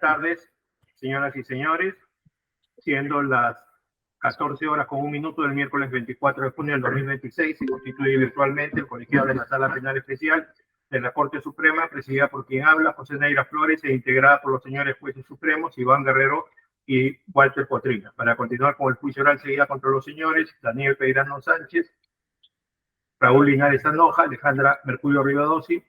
tardes, señoras y señores. Siendo las 14 horas con un minuto del miércoles 24 de junio del 2026, se constituye virtualmente el colegiado de la Sala Penal Especial de la Corte Suprema, presidida por quien habla, José Neira Flores, e integrada por los señores jueces supremos, Iván Guerrero y Walter Cotrina. Para continuar con el juicio oral seguida contra los señores Daniel Peirano Sánchez, Raúl Linares Anoja, Alejandra Mercurio Rivadossi,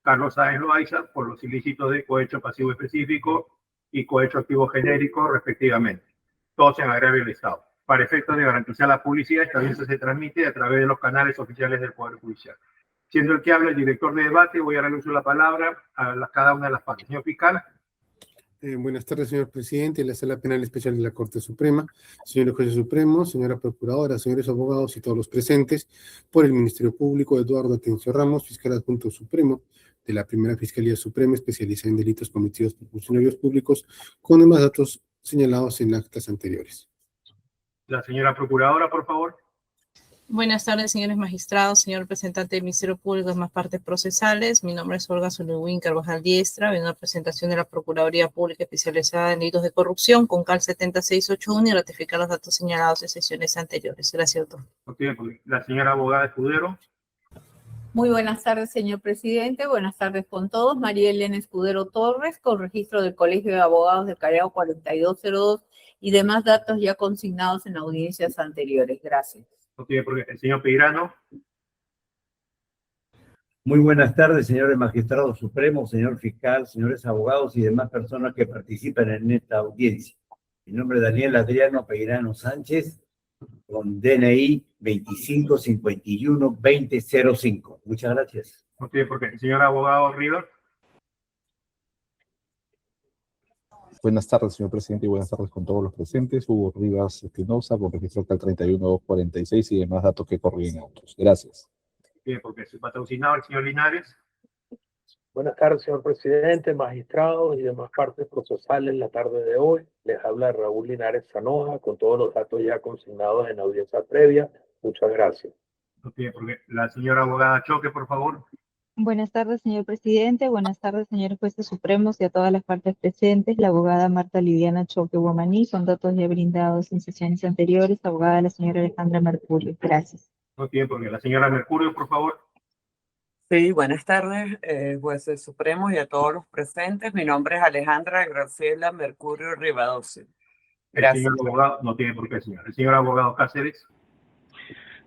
Carlos Sáenz Loaiza, por los ilícitos de cohecho pasivo específico y cohecho activo genérico, respectivamente, todos en agravio del Estado. Para efectos de garantizar la publicidad, esta audiencia se transmite a través de los canales oficiales del Poder Judicial. Siendo el que habla el director de debate, voy a darle uso de la palabra a cada una de las partes. Señor fiscal. Buenas tardes, señor presidente de la Sala Penal Especial de la Corte Suprema, señores jueces supremos, señora procuradora, señores abogados y todos los presentes. Por el Ministerio Público, Eduardo Atencio Ramos, fiscal adjunto supremo de la Primera Fiscalía Suprema, especializada en delitos cometidos por funcionarios públicos, con demás datos señalados en actas anteriores. La señora procuradora, por favor. Buenas tardes, señores magistrados, señor representante del Ministerio Público y demás partes procesales. Mi nombre es Olga Zuluwin Carvajal Diestra, vengo a presentación de la Procuraduría Pública Especializada en Delitos de Corrupción, con CAL 7681, y ratificar los datos señalados en sesiones anteriores. Gracias, doctor. La señora abogada Escudero. Muy buenas tardes, señor presidente. Buenas tardes con todos. María Elena Escudero Torres, con registro del Colegio de Abogados del Callao 4202 y demás datos ya consignados en audiencias anteriores. Gracias. Porque el señor Peirano. Muy buenas tardes, señores magistrados supremos, señor fiscal, señores abogados y demás personas que participan en esta audiencia. Mi nombre es Daniel Adriano Peirano Sánchez, con DNI 2551-2005. Muchas gracias. Porque el señor abogado River. Buenas tardes, señor presidente, y buenas tardes con todos los presentes. Hugo Rivas Espinosa, con registro CAL 31246 y demás datos que corrigen a otros. Gracias. Bien, porque su patrocinado, el señor Linares. Buenas tardes, señor presidente, magistrados y demás partes procesales la tarde de hoy. Les habla Raúl Linares Sanoja, con todos los datos ya consignados en audiencia previa. Muchas gracias. Bien, porque la señora abogada Choque, por favor. Buenas tardes, señor presidente. Buenas tardes, señores jueces supremos y a todas las partes presentes. La abogada Marta Liviana Choque Guamaní, con datos ya brindados en sesiones anteriores. Abogada la señora Alejandra Mercurio. Gracias. Bien, porque la señora Mercurio, por favor. Sí, buenas tardes, jueces supremos y a todos los presentes. Mi nombre es Alejandra Graciela Mercurio Rivadossi. Gracias. El señor abogado, no tiene por qué, señor. El señor abogado Cáceres.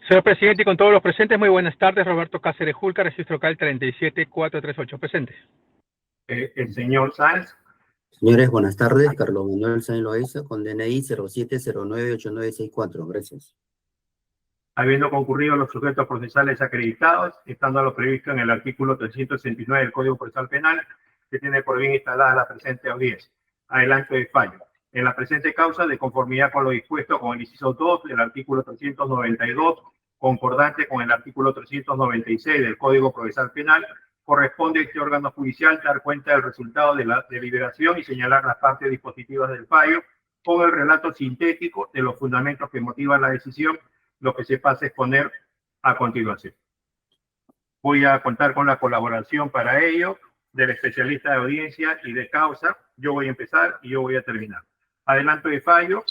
Señor presidente y con todos los presentes, muy buenas tardes. Roberto Cáceres Julca, registro CAL 37438. Presente. El señor Sáenz. Señores, buenas tardes. Carlos Manuel Sáenz Loaiza, con DNI 07098964. Gracias. Habiendo concurrido los sujetos procesales acreditados, estando a lo previsto en el artículo 369 del Código Procesal Penal, que tiene por bien instalada la presente audiencia. Adelanto de fallo. En la presente causa, de conformidad con lo dispuesto con el inciso 2 del artículo 392, concordante con el artículo 396 del Código Procesal Penal, corresponde a este órgano judicial dar cuenta del resultado de la deliberación y señalar las partes dispositivas del fallo con el relato sintético de los fundamentos que motivan la decisión, lo que se pasa a exponer a continuación. Voy a contar con la colaboración para ello del especialista de audiencia y de causa. Yo voy a empezar y yo voy a terminar. Adelanto de fallo.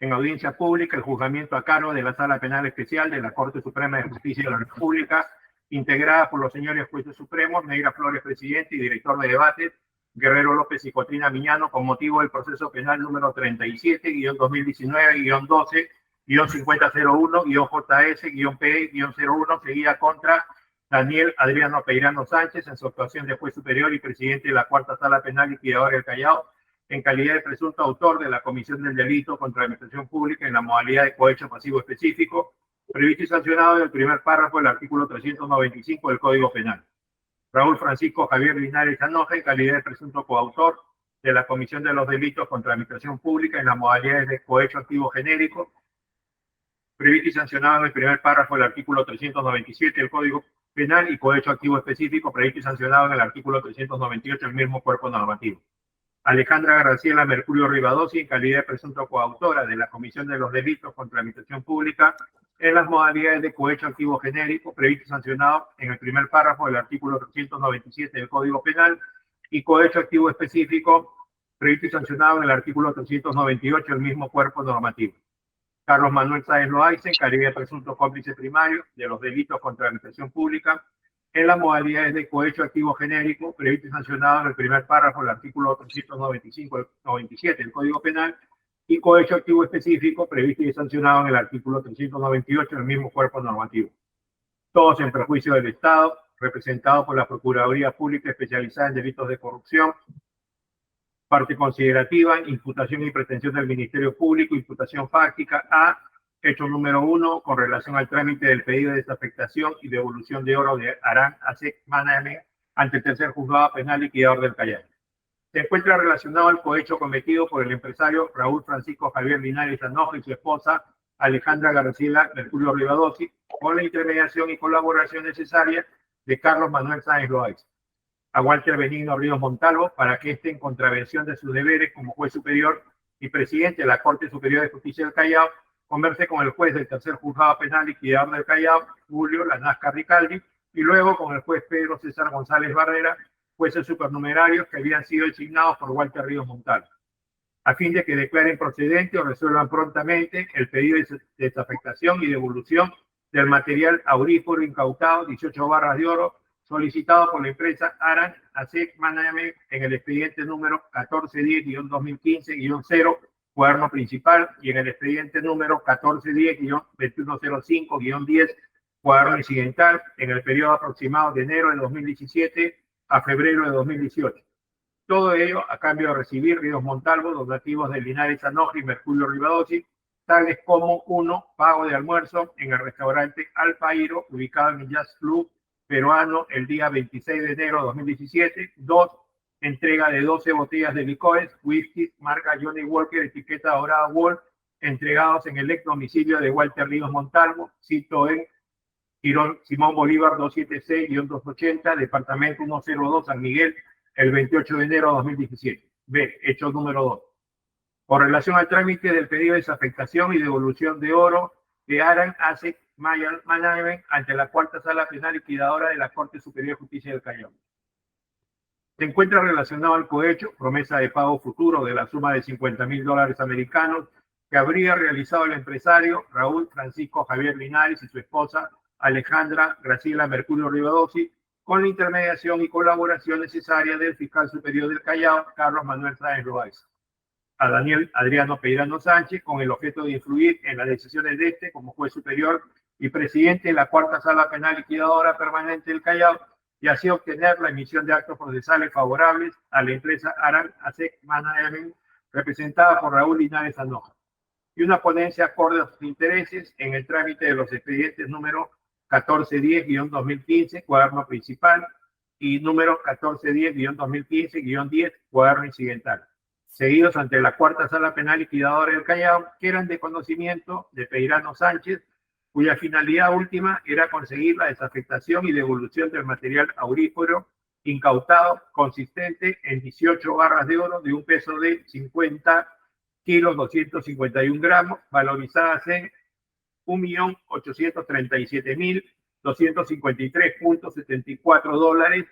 En audiencia pública, el juzgamiento a cargo de la Sala Penal Especial de la Corte Suprema de Justicia de la República, integrada por los señores jueces supremos, Neira Flores, presidente y director de debate, Guerrero López y Cotrina Miñano, con motivo del proceso penal número 37-2019-12-5001-JS-P-01, seguida contra Daniel Adriano Peirano Sánchez, en su actuación de juez superior y presidente de la Cuarta Sala Penal Liquidadora del Callao, en calidad de presunto autor de la comisión del delito contra la administración pública en la modalidad de cohecho pasivo específico, previsto y sancionado en el primer párrafo del artículo 395 del Código Penal. Raúl Francisco Javier Linares Anoja, en calidad de presunto coautor de la comisión de los delitos contra la administración pública en la modalidad de cohecho activo genérico, previsto y sancionado en el primer párrafo del artículo 397 del Código Penal, y cohecho activo específico, previsto y sancionado en el artículo 398 del mismo cuerpo normativo. Alejandra Graciela Mercurio Rivadossi, en calidad de presunto coautora de la comisión de los delitos contra la administración pública en las modalidades de cohecho activo genérico previsto y sancionado en el primer párrafo del artículo 397 del Código Penal y cohecho activo específico previsto y sancionado en el artículo 398 del mismo cuerpo normativo. Carlos Manuel Sáenz Loaiza, encargué de presunto cómplice primario de los delitos contra la administración pública en las modalidades de cohecho activo genérico previsto y sancionado en el primer párrafo del artículo 395-97 del Código Penal y cohecho activo específico previsto y sancionado en el artículo 398 del mismo cuerpo normativo. Todos en perjuicio del Estado, representado por la Procuraduría Pública Especializada en Delitos de Corrupción. Parte considerativa, imputación y pretensión del Ministerio Público, imputación fáctica a hecho número 1 con relación al trámite del pedido de desafectación y devolución de oro de Aran ASEC Management ante el tercer juzgado penal liquidador del Callao. Se encuentra relacionado al cohecho cometido por el empresario Raúl Francisco Javier Linares Anoja y su esposa Alejandra Graciela Mercurio Rivadossi con la intermediación y colaboración necesaria de Carlos Manuel Sáenz Loaiza, a Walter Benigno Ríos Montalvo para que esté en contravención de sus deberes como juez superior y presidente de la Corte Superior de Justicia del Callao, converse con el juez del tercer juzgado penal liquidador del Callao, Julio Lanasca Ricaldi, y luego con el juez Pedro César González Barrera, jueces supernumerarios que habían sido designados por Walter Ríos Montalvo, a fin de que declaren procedente o resuelvan prontamente el pedido de desafectación y devolución del material aurífero incautado, 18 barras de oro, solicitado por la empresa Aran ASEC Management en el expediente número 1410-2015-0, cuaderno principal, y en el expediente número 1410-2105-10, cuaderno incidental, en el periodo aproximado de enero de 2017 a febrero de 2018. Todo ello a cambio de recibir Ríos Montalvo donativos de Linares Anoja y Mercurio Rivadossi, tales como 1, pago de almuerzo en el restaurante Alpairo, ubicado en el Jazz Club peruano el día 26 de enero de 2017. 2, entrega de 12 botellas de licores, whisky, marca Johnny Walker, etiqueta dorada Wolf, entregados en el ex domicilio de Walter Ríos Montalvo, cito en Simón Bolívar 276-280, departamento 102, San Miguel, el 28 de enero de 2017. B, hecho número 2. Con relación al trámite del pedido de desafectación y devolución de oro de Aran ASEC Management ante la Cuarta Sala Penal Liquidadora de la Corte Superior de Justicia del Callao. Se encuentra relacionado al cohecho, promesa de pago futuro de la suma de $50,000 americanos que habría realizado el empresario Raúl Francisco Javier Linares y su esposa Alejandra Graciela Mercurio Rivadossi, con la intermediación y colaboración necesaria del fiscal superior del Callao, Carlos Manuel Sáenz Loaiza, a Daniel Adriano Peirano Sánchez, con el objeto de influir en las decisiones de este como juez superior y presidente de la Cuarta Sala Penal Liquidadora Permanente del Callao, y así obtener la emisión de actos procesales favorables a la empresa Aran ASEC Management, representada por Raúl Linares Anoja, y una ponencia acorde a sus intereses en el trámite de los expedientes número 1410-2015, cuaderno principal, y número 1410-2015-10, cuaderno incidental, seguidos ante la Cuarta Sala Penal Liquidadora del Callao, que eran de conocimiento de Peirano Sánchez, cuya finalidad última era conseguir la desafectación y devolución del material aurífero incautado, consistente en 18 barras de oro de un peso de 50 kilos 251 gramos, valorizadas en $1.837.253.74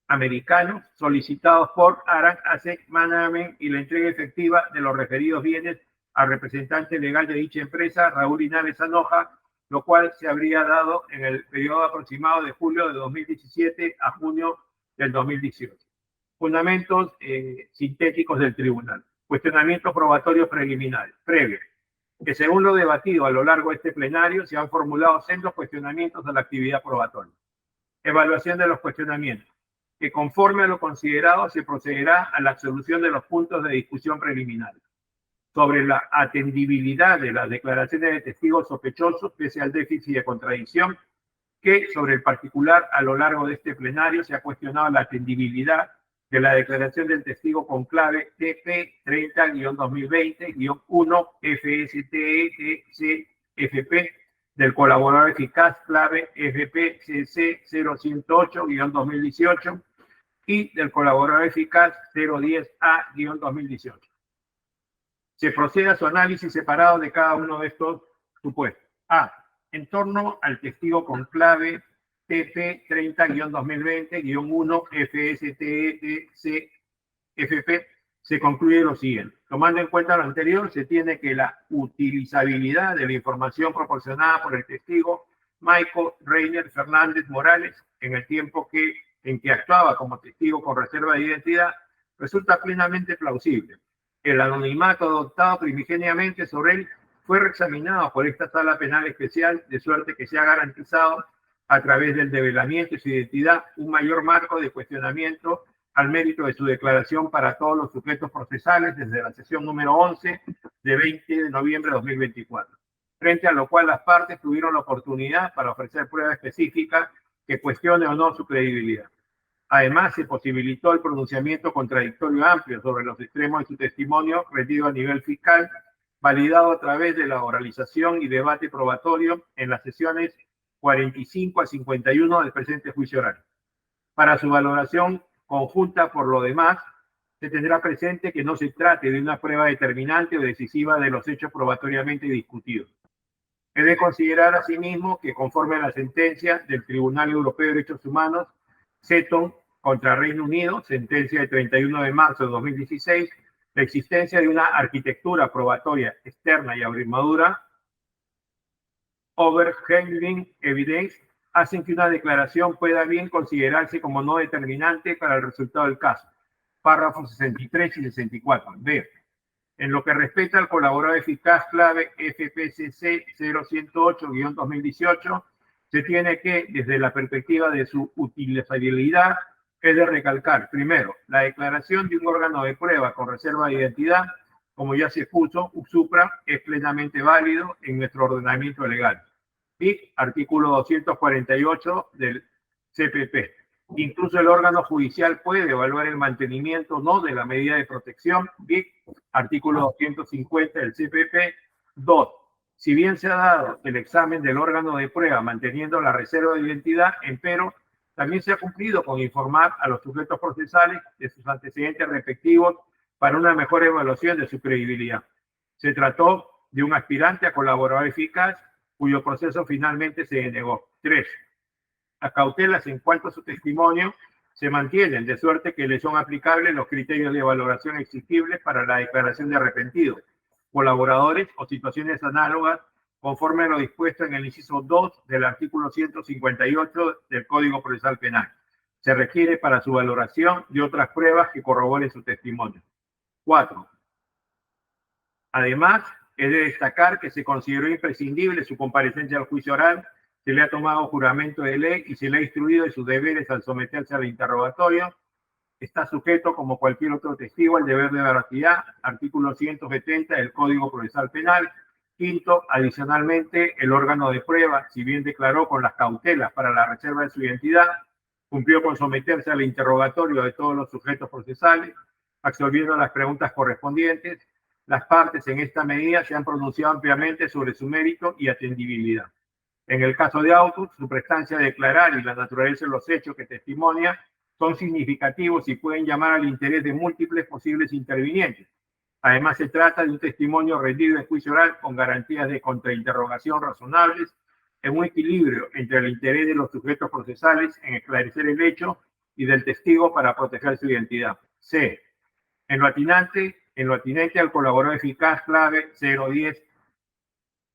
americanos, solicitados por Aran ASEC Management, y la entrega efectiva de los referidos bienes al representante legal de dicha empresa, Raúl Linares Anoja, lo cual se habría dado en el periodo aproximado de julio de 2017 a junio del 2018. Fundamentos sintéticos del tribunal. Cuestionamientos probatorios preliminares. Previo. Que según lo debatido a lo largo de este plenario, se han formulado sendos cuestionamientos a la actividad probatoria. Evaluación de los cuestionamientos. Que conforme a lo considerado se procederá a la absolución de los puntos de discusión preliminares. Sobre la atendibilidad de las declaraciones de testigos sospechosos pese al déficit de contradicción, que sobre el particular a lo largo de este plenario se ha cuestionado la atendibilidad de la declaración del testigo con clave TP 30-2020-1 FSTE-CFP del colaborador eficaz clave FPCC 0108-2018 y del colaborador eficaz 010A-2018. Se procede a su análisis separado de cada uno de estos supuestos. A. En torno al testigo con clave TP 30-2020-1 FSTDCFP se concluye lo siguiente. Tomando en cuenta lo anterior, se tiene que la utilizabilidad de la información proporcionada por el testigo Michael Reiner Fernández Morales en el tiempo en que actuaba como testigo con reserva de identidad resulta plenamente plausible. El anonimato adoptado primigeniamente sobre él fue reexaminado por esta sala penal especial, de suerte que se ha garantizado a través del develamiento de su identidad un mayor marco de cuestionamiento al mérito de su declaración para todos los sujetos procesales desde la sesión número 11 de 20 de noviembre de 2024, frente a lo cual las partes tuvieron la oportunidad para ofrecer prueba específica que cuestione o no su credibilidad. Además, se posibilitó el pronunciamiento contradictorio amplio sobre los extremos de su testimonio rendido a nivel fiscal, validado a través de la oralización y debate probatorio en las sesiones 45 a 51 del presente juicio oral. Para su valoración conjunta, por lo demás, se tendrá presente que no se trate de una prueba determinante o decisiva de los hechos probatoriamente discutidos. He de considerar asimismo que, conforme a la sentencia del Tribunal Europeo de Derechos Humanos, Seton contra Reino Unido, sentencia de 31 de marzo de 2016, la existencia de una arquitectura probatoria externa y abrumadora, overwhelming evidence, hacen que una declaración pueda bien considerarse como no determinante para el resultado del caso. Párrafos 63 y 64. B. En lo que respecta al colaborador eficaz clave FPCC 0108-2018, se tiene que, desde la perspectiva de su utilizabilidad, es de recalcar, primero, la declaración de un órgano de prueba con reserva de identidad, como ya se expuso, USUPRA, es plenamente válido en nuestro ordenamiento legal. BIC, artículo 248 del CPP. Incluso el órgano judicial puede evaluar el mantenimiento o no de la medida de protección. BIC, artículo 250 del CPP. 2. Si bien se ha dado el examen del órgano de prueba manteniendo la reserva de identidad, empero, también se ha cumplido con informar a los sujetos procesales de sus antecedentes respectivos para una mejor evaluación de su credibilidad. Se trató de un aspirante a colaborador eficaz cuyo proceso finalmente se denegó. 3. Las cautelas en cuanto a su testimonio se mantienen, de suerte que le son aplicables los criterios de valoración exigibles para la declaración de arrepentidos, colaboradores o situaciones análogas, conforme a lo dispuesto en el inciso 2 del artículo 158 del Código Procesal Penal. Se requiere para su valoración de otras pruebas que corroboren su testimonio. 4. Además, es de destacar que se consideró imprescindible su comparecencia al juicio oral, se le ha tomado juramento de ley y se le ha instruido de sus deberes al someterse al interrogatorio. Está sujeto, como cualquier otro testigo, al deber de veracidad, artículo 170 del Código Procesal Penal. 5. Adicionalmente, el órgano de prueba, si bien declaró con las cautelas para la reserva de su identidad, cumplió con someterse al interrogatorio de todos los sujetos procesales, absolviendo las preguntas correspondientes. Las partes en esta medida se han pronunciado ampliamente sobre su mérito y atendibilidad. En el caso de Autos, su prestancia de declarar y la naturaleza de los hechos que testimonia son significativos y pueden llamar al interés de múltiples posibles intervinientes. Además, se trata de un testimonio rendido en juicio oral con garantías de contrainterrogación razonables, en un equilibrio entre el interés de los sujetos procesales en esclarecer el hecho y del testigo para proteger su identidad. C. En lo atinente al colaborador eficaz clave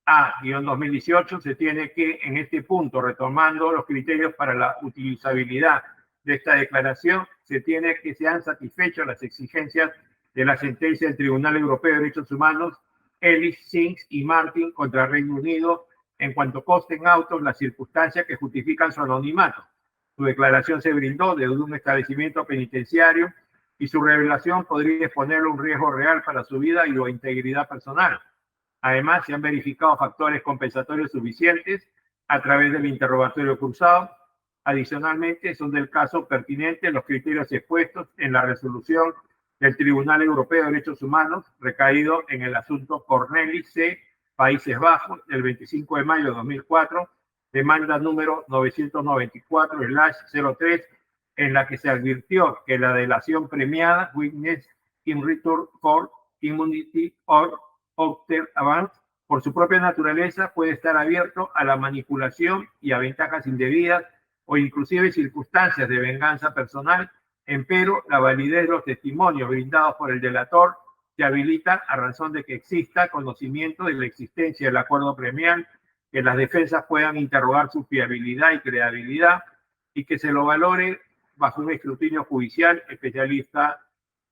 010A-2018, se tiene que, en este punto, retomando los criterios para la utilizabilidad de esta declaración, se tiene que se han satisfecho las exigencias de la sentencia del Tribunal Europeo de Derechos Humanos, Ellis, Sings y Martin contra Reino Unido, en cuanto consten autos las circunstancias que justifican su anonimato. Su declaración se brindó desde un establecimiento penitenciario y su revelación podría exponerle un riesgo real para su vida y o integridad personal. Además, se han verificado factores compensatorios suficientes a través del interrogatorio cruzado. Adicionalmente, son del caso pertinentes los criterios expuestos en la resolución del Tribunal Europeo de Derechos Humanos recaído en el asunto Cornelis C., Países Bajos, del 25 de mayo de 2004, demanda número 994/03, en la que se advirtió que la delación premiada, witness in return for immunity or outer advance, por su propia naturaleza, puede estar abierto a la manipulación y a ventajas indebidas o inclusive circunstancias de venganza personal. Empero, la validez de los testimonios brindados por el delator se habilita a razón de que exista conocimiento de la existencia del acuerdo premial, que las defensas puedan interrogar su fiabilidad y credibilidad y que se lo valore bajo un escrutinio judicial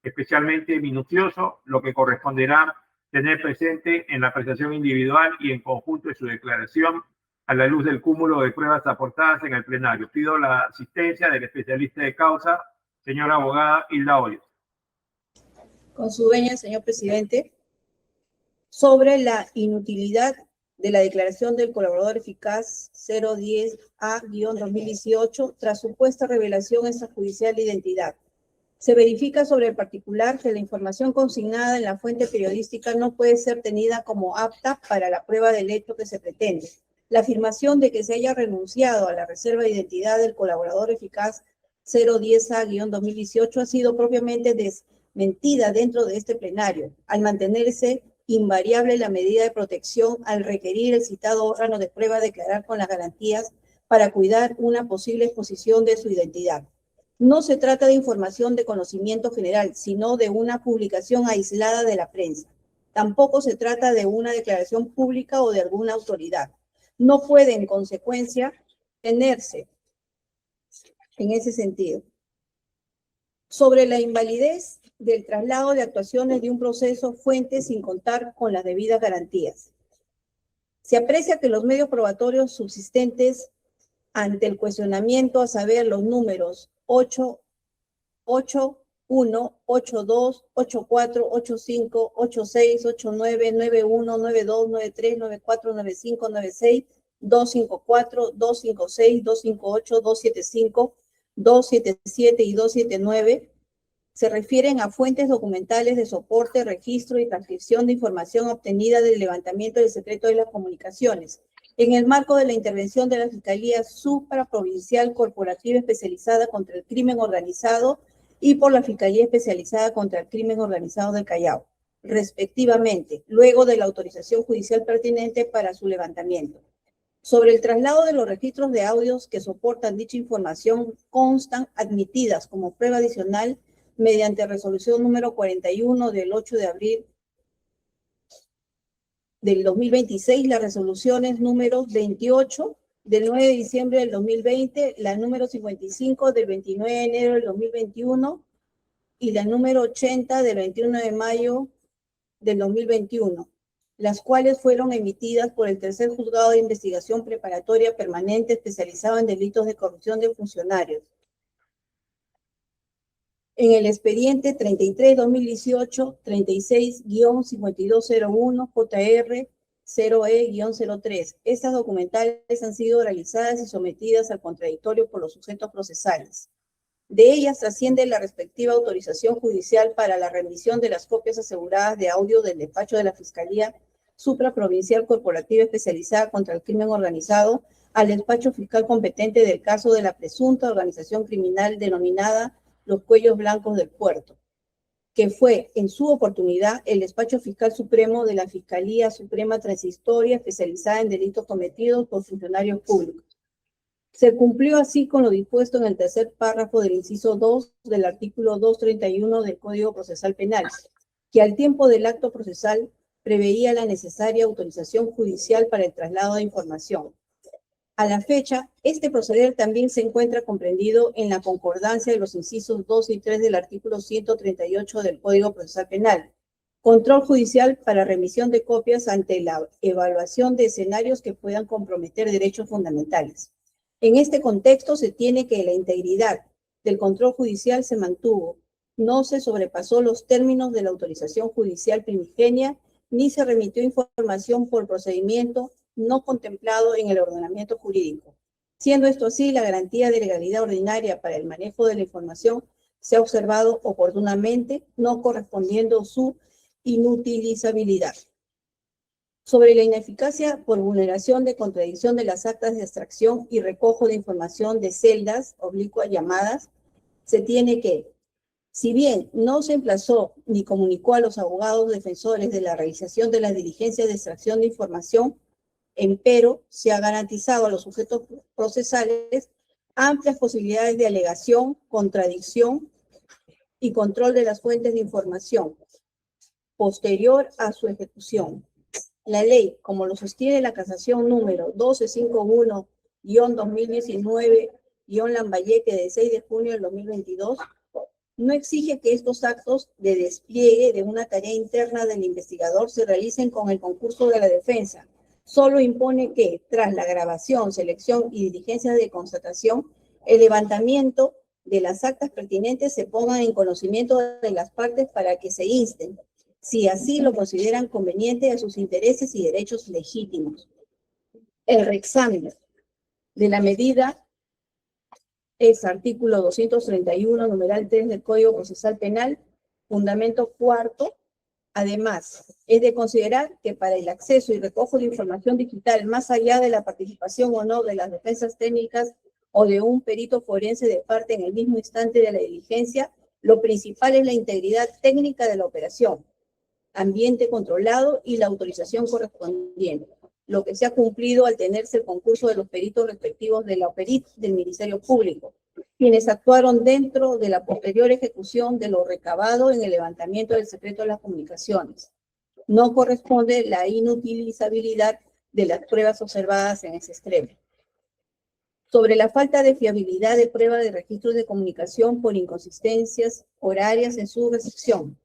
especialmente minucioso, lo que corresponderá tener presente en la apreciación individual y en conjunto de su declaración a la luz del cúmulo de pruebas aportadas en el plenario. Pido la asistencia del especialista de causa, señora abogada Hilda Hoyos. Con su venia, señor presidente, sobre la inutilidad de la declaración del colaborador eficaz 010A-2018 tras supuesta revelación extrajudicial de identidad. Se verifica sobre el particular que la información consignada en la fuente periodística no puede ser tenida como apta para la prueba del hecho que se pretende. La afirmación de que se haya renunciado a la reserva de identidad del colaborador eficaz 010A-2018 ha sido propiamente desmentida dentro de este plenario, al mantenerse invariable la medida de protección al requerir el citado órgano de prueba declarar con las garantías para cuidar una posible exposición de su identidad. No se trata de información de conocimiento general, sino de una publicación aislada de la prensa. Tampoco se trata de una declaración pública o de alguna autoridad. No puede, en consecuencia, tenerse en ese sentido. Sobre la invalidez del traslado de actuaciones de un proceso fuente sin contar con las debidas garantías. Se aprecia que los medios probatorios subsistentes ante el cuestionamiento, a saber, los números 8, 1, 8, 2, 8, 4, 8, 5, 8, 6, 8, 9, 9, 1, 9, 2, 9, 3, 9, 4, 9, 5, 9, 6, 2, 5, 4, 2, 5, 6, 2, 5, 8, 2, 7, 5, 2, 7, 7 y 2, 7, 9, se refieren a fuentes documentales de soporte, registro y transcripción de información obtenida del levantamiento del secreto de las comunicaciones, en el marco de la intervención de la Fiscalía Supraprovincial Corporativa Especializada contra el Crimen Organizado y por la Fiscalía Especializada contra el Crimen Organizado del Callao, respectivamente, luego de la autorización judicial pertinente para su levantamiento. Sobre el traslado de los registros de audios que soportan dicha información, constan admitidas como prueba adicional mediante resolución número 41 del 8 de abril del 2026, las resoluciones número 28 del 9 de diciembre del 2020, la número 55 del 29 de enero del 2021 y la número 80 del 21 de mayo del 2021, las cuales fueron emitidas por el Tercer Juzgado de Investigación Preparatoria Permanente especializado en delitos de corrupción de funcionarios. En el expediente 33-2018, 36-5201, JR 0E-03. Estas documentales han sido realizadas y sometidas al contradictorio por los sujetos procesales. De ellas trasciende la respectiva autorización judicial para la remisión de las copias aseguradas de audio del despacho de la Fiscalía Supraprovincial Corporativa Especializada contra el Crimen Organizado al despacho fiscal competente del caso de la presunta organización criminal denominada Los Cuellos Blancos del Puerto, que fue en su oportunidad el despacho fiscal supremo de la Fiscalía Suprema Transitoria especializada en delitos cometidos por funcionarios públicos. Se cumplió así con lo dispuesto en el tercer párrafo del inciso 2 del artículo 231 del Código Procesal Penal, que al tiempo del acto procesal preveía la necesaria autorización judicial para el traslado de información. A la fecha, este proceder también se encuentra comprendido en la concordancia de los incisos 2 y 3 del artículo 138 del Código Procesal Penal. Control judicial para remisión de copias ante la evaluación de escenarios que puedan comprometer derechos fundamentales. En este contexto se tiene que la integridad del control judicial se mantuvo, no se sobrepasó los términos de la autorización judicial primigenia, ni se remitió información por procedimiento no contemplado en el ordenamiento jurídico. Siendo esto así, la garantía de legalidad ordinaria para el manejo de la información se ha observado oportunamente, no correspondiendo su inutilizabilidad. Sobre la ineficacia por vulneración de contradicción de las actas de extracción y recojo de información de celdas, llamadas, se tiene que Si bien no se emplazó ni comunicó a los abogados defensores de la realización de las diligencias de extracción de información, empero se ha garantizado a los sujetos procesales amplias posibilidades de alegación, contradicción y control de las fuentes de información posterior a su ejecución. La ley, como lo sostiene la casación número 1251-2019-Lambayeque de 6 de junio del 2022, no exige que estos actos de despliegue de una tarea interna del investigador se realicen con el concurso de la defensa. Solo impone que, tras la grabación, selección y diligencias de constatación, el levantamiento de las actas pertinentes se pongan en conocimiento de las partes para que se insten, si así lo consideran conveniente, a sus intereses y derechos legítimos. El reexamen de la medida es artículo 231, numeral 3 del Código Procesal Penal, fundamento cuarto. Además, es de considerar que para el acceso y recojo de información digital, más allá de la participación o no de las defensas técnicas o de un perito forense de parte en el mismo instante de la diligencia, lo principal es la integridad técnica de la operación, ambiente controlado y la autorización correspondiente, lo que se ha cumplido al tenerse el concurso de los peritos respectivos de la OPERIT del Ministerio Público, quienes actuaron dentro de la posterior ejecución de lo recabado en el levantamiento del secreto de las comunicaciones. No corresponde la inutilizabilidad de las pruebas observadas en ese extremo. Sobre la falta de fiabilidad de prueba de registros de comunicación por inconsistencias horarias en su recepción.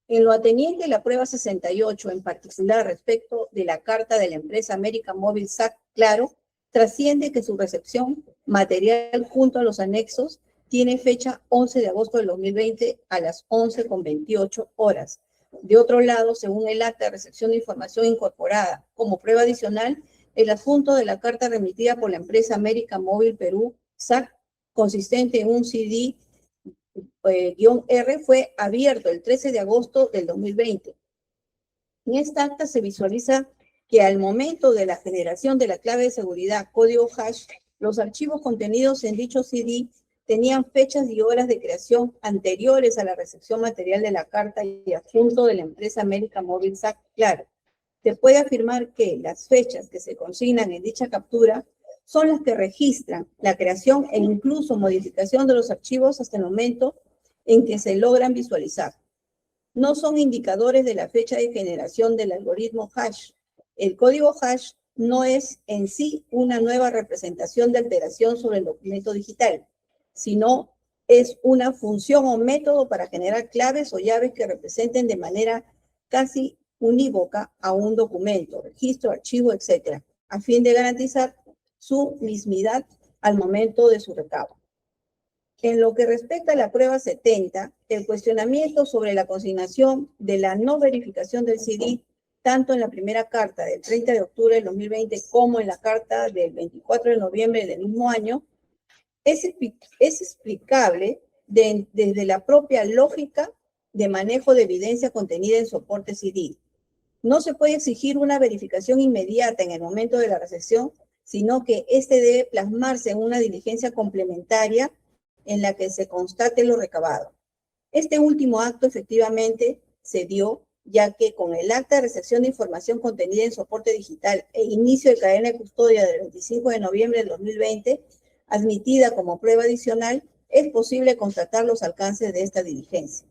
En lo ateniente a la prueba 68, en particular respecto de la carta de la empresa American Mobile SAC, claro, trasciende que su recepción material junto a los anexos tiene fecha 11 de agosto del 2020 a las 11:28 horas. De otro lado, según el acta de recepción de información incorporada como prueba adicional, el adjunto de la carta remitida por la empresa American Mobile Perú SAC, consistente en un CD -R, fue abierto el 13 de agosto del 2020. En esta acta se visualiza que al momento de la generación de la clave de seguridad código hash, los archivos contenidos en dicho CD tenían fechas y horas de creación anteriores a la recepción material de la carta y adjunto de la empresa American Mobile SAC, claro. Se puede afirmar que las fechas que se consignan en dicha captura son las que registran la creación e incluso modificación de los archivos hasta el momento en que se logran visualizar. No son indicadores de la fecha de generación del algoritmo hash. El código hash no es en sí una nueva representación de alteración sobre el documento digital, sino es una función o método para generar claves o llaves que representen de manera casi unívoca a un documento, registro, archivo, etc., a fin de garantizar su mismidad al momento de su recabo. En lo que respecta a la prueba 70, el cuestionamiento sobre la consignación de la no verificación del CD, tanto en la primera carta del 30 de octubre del 2020 como en la carta del 24 de noviembre del mismo año, es explicable desde la propia lógica de manejo de evidencia contenida en soporte CD. No se puede exigir una verificación inmediata en el momento de la recepción, sino que éste debe plasmarse en una diligencia complementaria en la que se constate lo recabado. Este último acto efectivamente se dio, ya que con el acta de recepción de información contenida en soporte digital e inicio de cadena de custodia del 25 de noviembre del 2020, admitida como prueba adicional, es posible constatar los alcances de esta diligencia.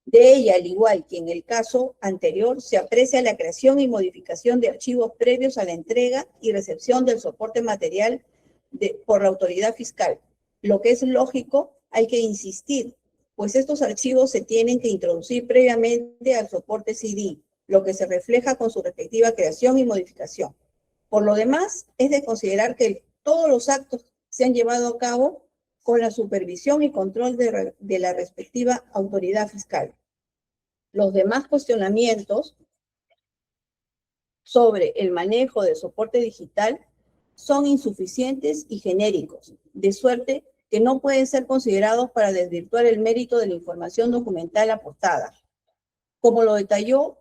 De ella, al igual que en el caso anterior, se aprecia la creación y modificación de archivos previos a la entrega y recepción del soporte material por la autoridad fiscal. Lo que es lógico, hay que insistir, pues estos archivos se tienen que introducir previamente al soporte CD, lo que se refleja con su respectiva creación y modificación. Por lo demás, es de considerar que todos los actos se han llevado a cabo con la supervisión y control de la respectiva autoridad fiscal. Los demás cuestionamientos sobre el manejo de soporte digital son insuficientes y genéricos, de suerte que no pueden ser considerados para desvirtuar el mérito de la información documental aportada. Como lo detalló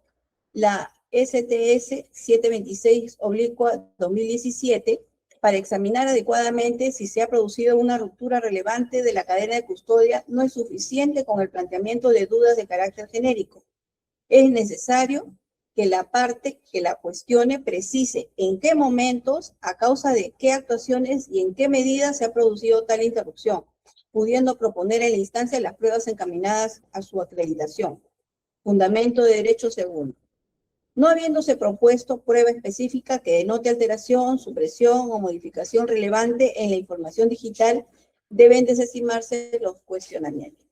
la STS 726/2017, para examinar adecuadamente si se ha producido una ruptura relevante de la cadena de custodia no es suficiente con el planteamiento de dudas de carácter genérico. Es necesario que la parte que la cuestione precise en qué momentos, a causa de qué actuaciones y en qué medida se ha producido tal interrupción, pudiendo proponer en la instancia las pruebas encaminadas a su acreditación. Fundamento de derecho segundo. No habiéndose propuesto prueba específica que denote alteración, supresión o modificación relevante en la información digital, deben desestimarse los cuestionamientos.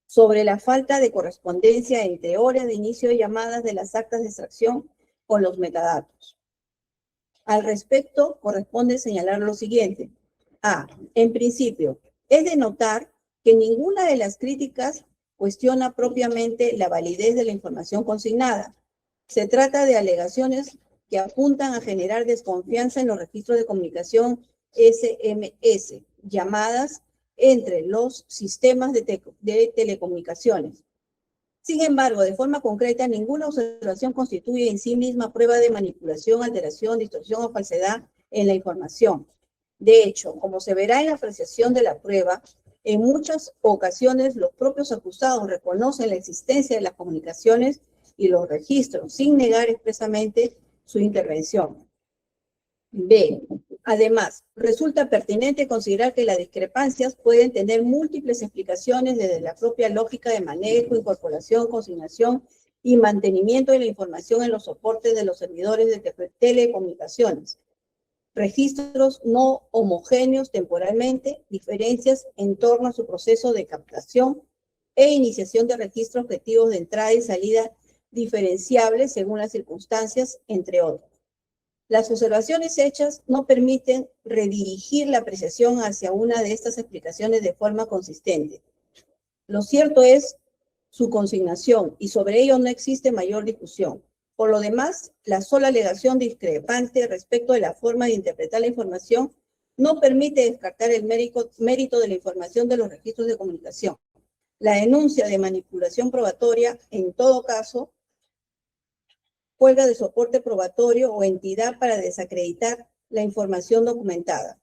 Sobre la falta de correspondencia entre horas de inicio de llamadas de las actas de extracción con los metadatos. Al respecto, corresponde señalar lo siguiente. A. En principio, es de notar que ninguna de las críticas cuestiona propiamente la validez de la información consignada. Se trata de alegaciones que apuntan a generar desconfianza en los registros de comunicación SMS, llamadas entre los sistemas de telecomunicaciones. Sin embargo, de forma concreta, ninguna observación constituye en sí misma prueba de manipulación, alteración, distorsión o falsedad en la información. De hecho, como se verá en la apreciación de la prueba, en muchas ocasiones los propios acusados reconocen la existencia de las comunicaciones y los registros, sin negar expresamente su intervención. B. Además, resulta pertinente considerar que las discrepancias pueden tener múltiples explicaciones desde la propia lógica de manejo, incorporación, consignación y mantenimiento de la información en los soportes de los servidores de telecomunicaciones. Registros no homogéneos temporalmente, diferencias en torno a su proceso de captación e iniciación de registros objetivos de entrada y salida diferenciables según las circunstancias, entre otros. Las observaciones hechas no permiten redirigir la apreciación hacia una de estas explicaciones de forma consistente. Lo cierto es su consignación y sobre ello no existe mayor discusión. Por lo demás, la sola alegación discrepante respecto de la forma de interpretar la información no permite descartar el mérito de la información de los registros de comunicación. La denuncia de manipulación probatoria, en todo caso, cuelga de soporte probatorio o entidad para desacreditar la información documentada.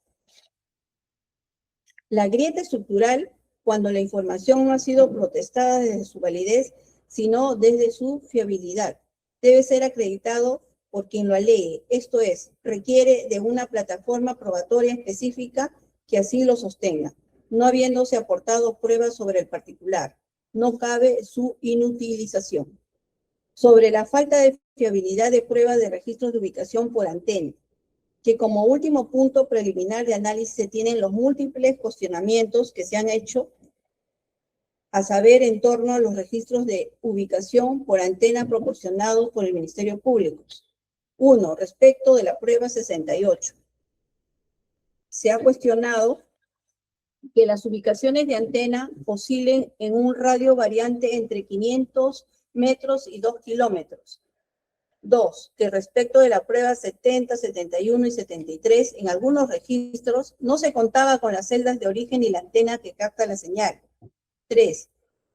La grieta estructural, cuando la información no ha sido protestada desde su validez, sino desde su fiabilidad, debe ser acreditado por quien lo alegue. Esto es, requiere de una plataforma probatoria específica que así lo sostenga, no habiéndose aportado pruebas sobre el particular. No cabe su inutilización. Sobre la falta de fiabilidad de pruebas de registros de ubicación por antena, que como último punto preliminar de análisis se tienen los múltiples cuestionamientos que se han hecho, a saber, en torno a los registros de ubicación por antena proporcionados por el Ministerio Público. 1. Respecto de la prueba 68. Se ha cuestionado que las ubicaciones de antena oscilen en un radio variante entre 500 metros y 2 kilómetros. 2. Que respecto de la prueba 70, 71 y 73, en algunos registros no se contaba con las celdas de origen y la antena que capta la señal. 3.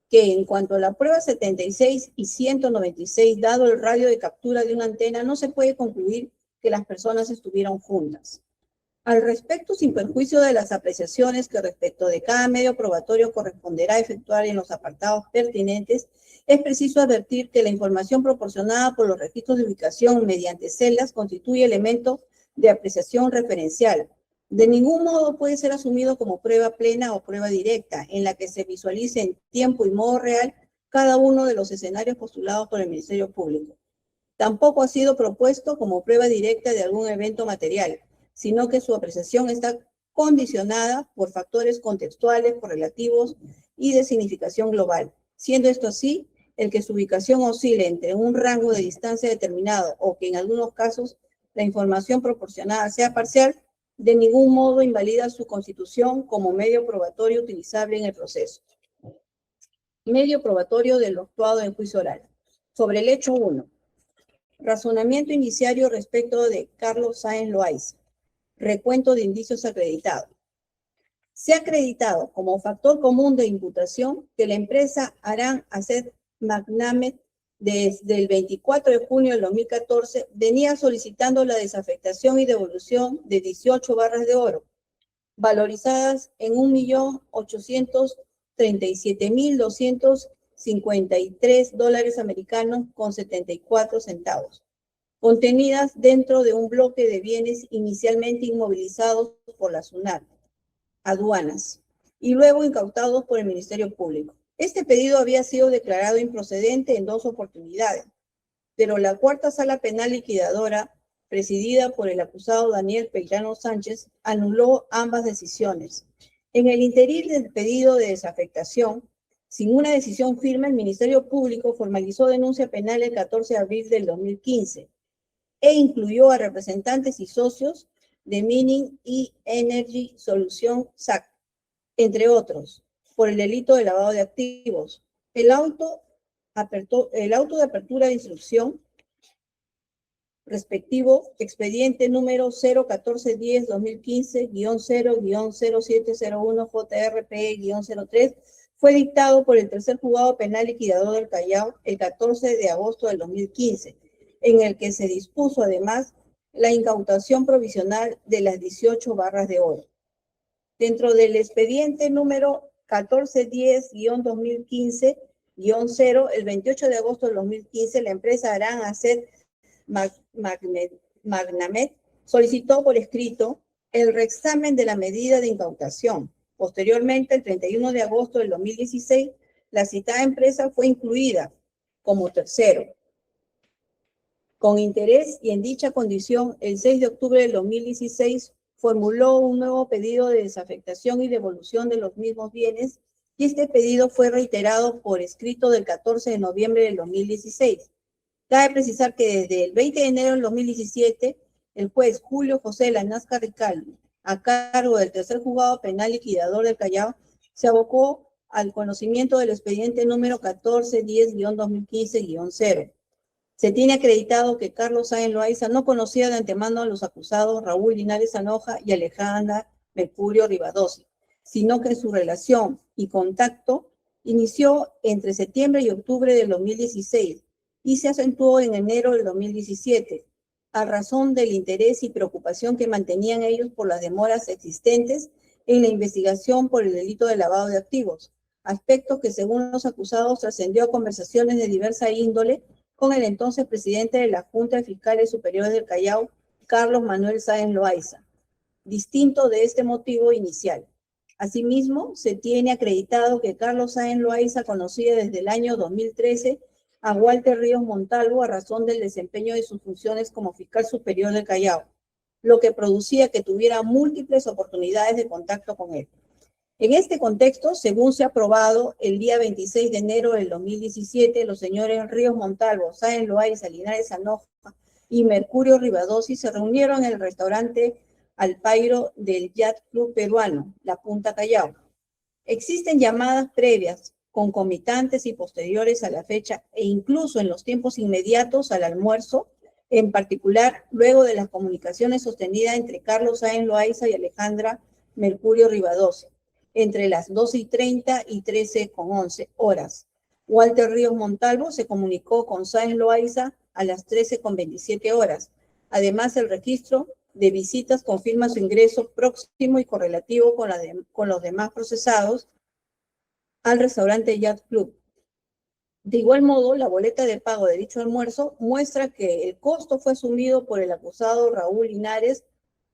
Que en cuanto a la prueba 76 y 196, dado el radio de captura de una antena, no se puede concluir que las personas estuvieron juntas. Al respecto, sin perjuicio de las apreciaciones que respecto de cada medio probatorio corresponderá efectuar en los apartados pertinentes, es preciso advertir que la información proporcionada por los registros de ubicación mediante celdas constituye elemento de apreciación referencial. De ningún modo puede ser asumido como prueba plena o prueba directa, en la que se visualice en tiempo y modo real cada uno de los escenarios postulados por el Ministerio Público. Tampoco ha sido propuesto como prueba directa de algún evento material, sino que su apreciación está condicionada por factores contextuales, correlativos y de significación global. Siendo esto así, el que su ubicación oscile entre un rango de distancia determinado o que en algunos casos la información proporcionada sea parcial, de ningún modo invalida su constitución como medio probatorio utilizable en el proceso. Medio probatorio de lo actuado en juicio oral. Sobre el hecho 1. Razonamiento indiciario respecto de Carlos Sáenz Loaiza. Recuento de indicios acreditados. Se ha acreditado como factor común de imputación que la empresa Aran Asset Management desde el 24 de junio del 2014, venía solicitando la desafectación y devolución de 18 barras de oro, valorizadas en $1.837.253 americanos con 74 centavos, contenidas dentro de un bloque de bienes inicialmente inmovilizados por la SUNAT, aduanas, y luego incautados por el Ministerio Público. Este pedido había sido declarado improcedente en 2 oportunidades, pero la Cuarta Sala Penal Liquidadora, presidida por el acusado Daniel Peirano Sánchez, anuló ambas decisiones. En el interín del pedido de desafectación, sin una decisión firme, el Ministerio Público formalizó denuncia penal el 14 de abril del 2015 e incluyó a representantes y socios de Mining y Energy Solution SAC, entre otros, por el delito de lavado de activos. El auto de apertura de instrucción respectivo, expediente número 01410-2015-0-0701-JRPE-03, fue dictado por el Tercer Juzgado Penal Liquidador del Callao el 14 de agosto del 2015, en el que se dispuso además la incautación provisional de las 18 barras de oro. Dentro del expediente número 1410-2015-0, el 28 de agosto del 2015, la empresa Aran Asset Magnamet solicitó por escrito el reexamen de la medida de incautación. Posteriormente, el 31 de agosto del 2016, la citada empresa fue incluida como tercero. Con interés y en dicha condición, el 6 de octubre del 2016, formuló un nuevo pedido de desafectación y devolución de los mismos bienes, y este pedido fue reiterado por escrito del 14 de noviembre del 2016. Cabe precisar que desde el 20 de enero del 2017, el juez Julio José Lanasca Ricaldo, a cargo del Tercer Juzgado Penal Liquidador del Callao, se abocó al conocimiento del expediente número 1410-2015-0. Se tiene acreditado que Carlos Sáenz Loaiza no conocía de antemano a los acusados Raúl Linares Sanoja y Alejandra Mercurio Rivadossi, sino que su relación y contacto inició entre septiembre y octubre del 2016 y se acentuó en enero del 2017, a razón del interés y preocupación que mantenían ellos por las demoras existentes en la investigación por el delito de lavado de activos, aspecto que según los acusados trascendió a conversaciones de diversa índole con el entonces presidente de la Junta de Fiscales Superiores del Callao, Carlos Manuel Sáenz Loaiza, distinto de este motivo inicial. Asimismo, se tiene acreditado que Carlos Sáenz Loaiza conocía desde el año 2013 a Walter Ríos Montalvo a razón del desempeño de sus funciones como fiscal superior del Callao, lo que producía que tuviera múltiples oportunidades de contacto con él. En este contexto, según se ha aprobado el día 26 de enero del 2017, los señores Ríos Montalvo, Sáenz Loaiza, Linares Sanoja y Mercurio Rivadossi se reunieron en el restaurante Alpairo del Yacht Club Peruano, La Punta Callao. Existen llamadas previas, concomitantes y posteriores a la fecha e incluso en los tiempos inmediatos al almuerzo, en particular luego de las comunicaciones sostenidas entre Carlos Sáenz Loaiza y Alejandra Mercurio Rivadossi, entre las 12:30 y 13:11 horas. Walter Ríos Montalvo se comunicó con Sáenz Loaiza a las 13:27 horas. Además, el registro de visitas confirma su ingreso próximo y correlativo con los demás procesados al restaurante Yacht Club. De igual modo, la boleta de pago de dicho almuerzo muestra que el costo fue asumido por el acusado Raúl Linares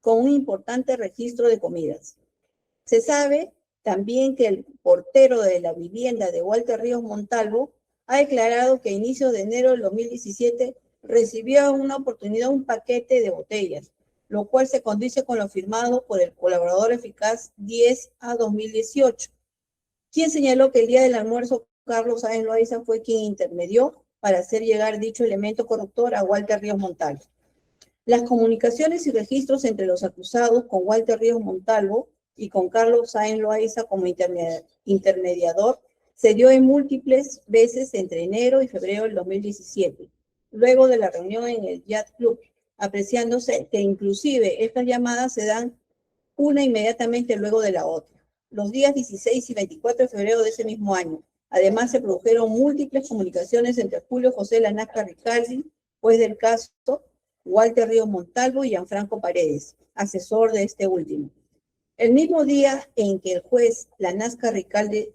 con un importante registro de comidas. Se sabe también que el portero de la vivienda de Walter Ríos Montalvo ha declarado que a inicios de enero del 2017 recibió una oportunidad un paquete de botellas, lo cual se condice con lo firmado por el colaborador eficaz 10/2018, quien señaló que el día del almuerzo Carlos Sáenz Loaiza fue quien intermedió para hacer llegar dicho elemento corruptor a Walter Ríos Montalvo. Las comunicaciones y registros entre los acusados con Walter Ríos Montalvo y con Carlos Sáenz Loaiza como intermediador se dio en múltiples veces entre enero y febrero del 2017, luego de la reunión en el Yacht Club, apreciándose que inclusive estas llamadas se dan una inmediatamente luego de la otra. Los días 16 y 24 de febrero de ese mismo año, Además, se produjeron múltiples comunicaciones entre Julio José Lanasca Ricaldi, juez del caso, Walter Ríos Montalvo y Gianfranco Paredes, asesor de este último. El mismo día en que el juez Lanasca Ricaldi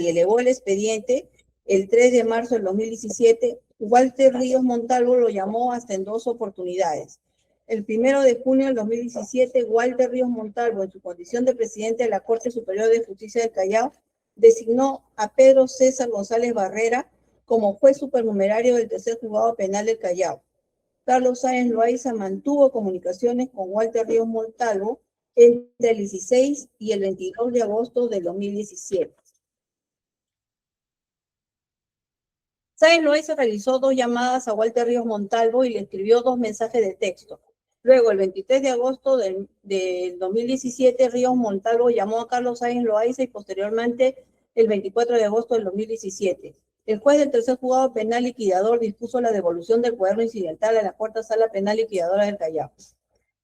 elevó el expediente, el 3 de marzo del 2017, Walter Ríos Montalvo lo llamó hasta en 2 oportunidades. El 1 de junio del 2017, Walter Ríos Montalvo, en su condición de presidente de la Corte Superior de Justicia del Callao, designó a Pedro César González Barrera como juez supernumerario del tercer juzgado penal del Callao. Carlos Sáenz Loaiza mantuvo comunicaciones con Walter Ríos Montalvo entre el 16 y el 22 de agosto del 2017. Sáenz Loaiza realizó 2 llamadas a Walter Ríos Montalvo y le escribió 2 mensajes de texto. Luego, el 23 de agosto del 2017, Ríos Montalvo llamó a Carlos Sáenz Loaiza y posteriormente el 24 de agosto del 2017. El juez del tercer juzgado penal liquidador dispuso la devolución del cuaderno incidental a la cuarta sala penal liquidadora del Callao.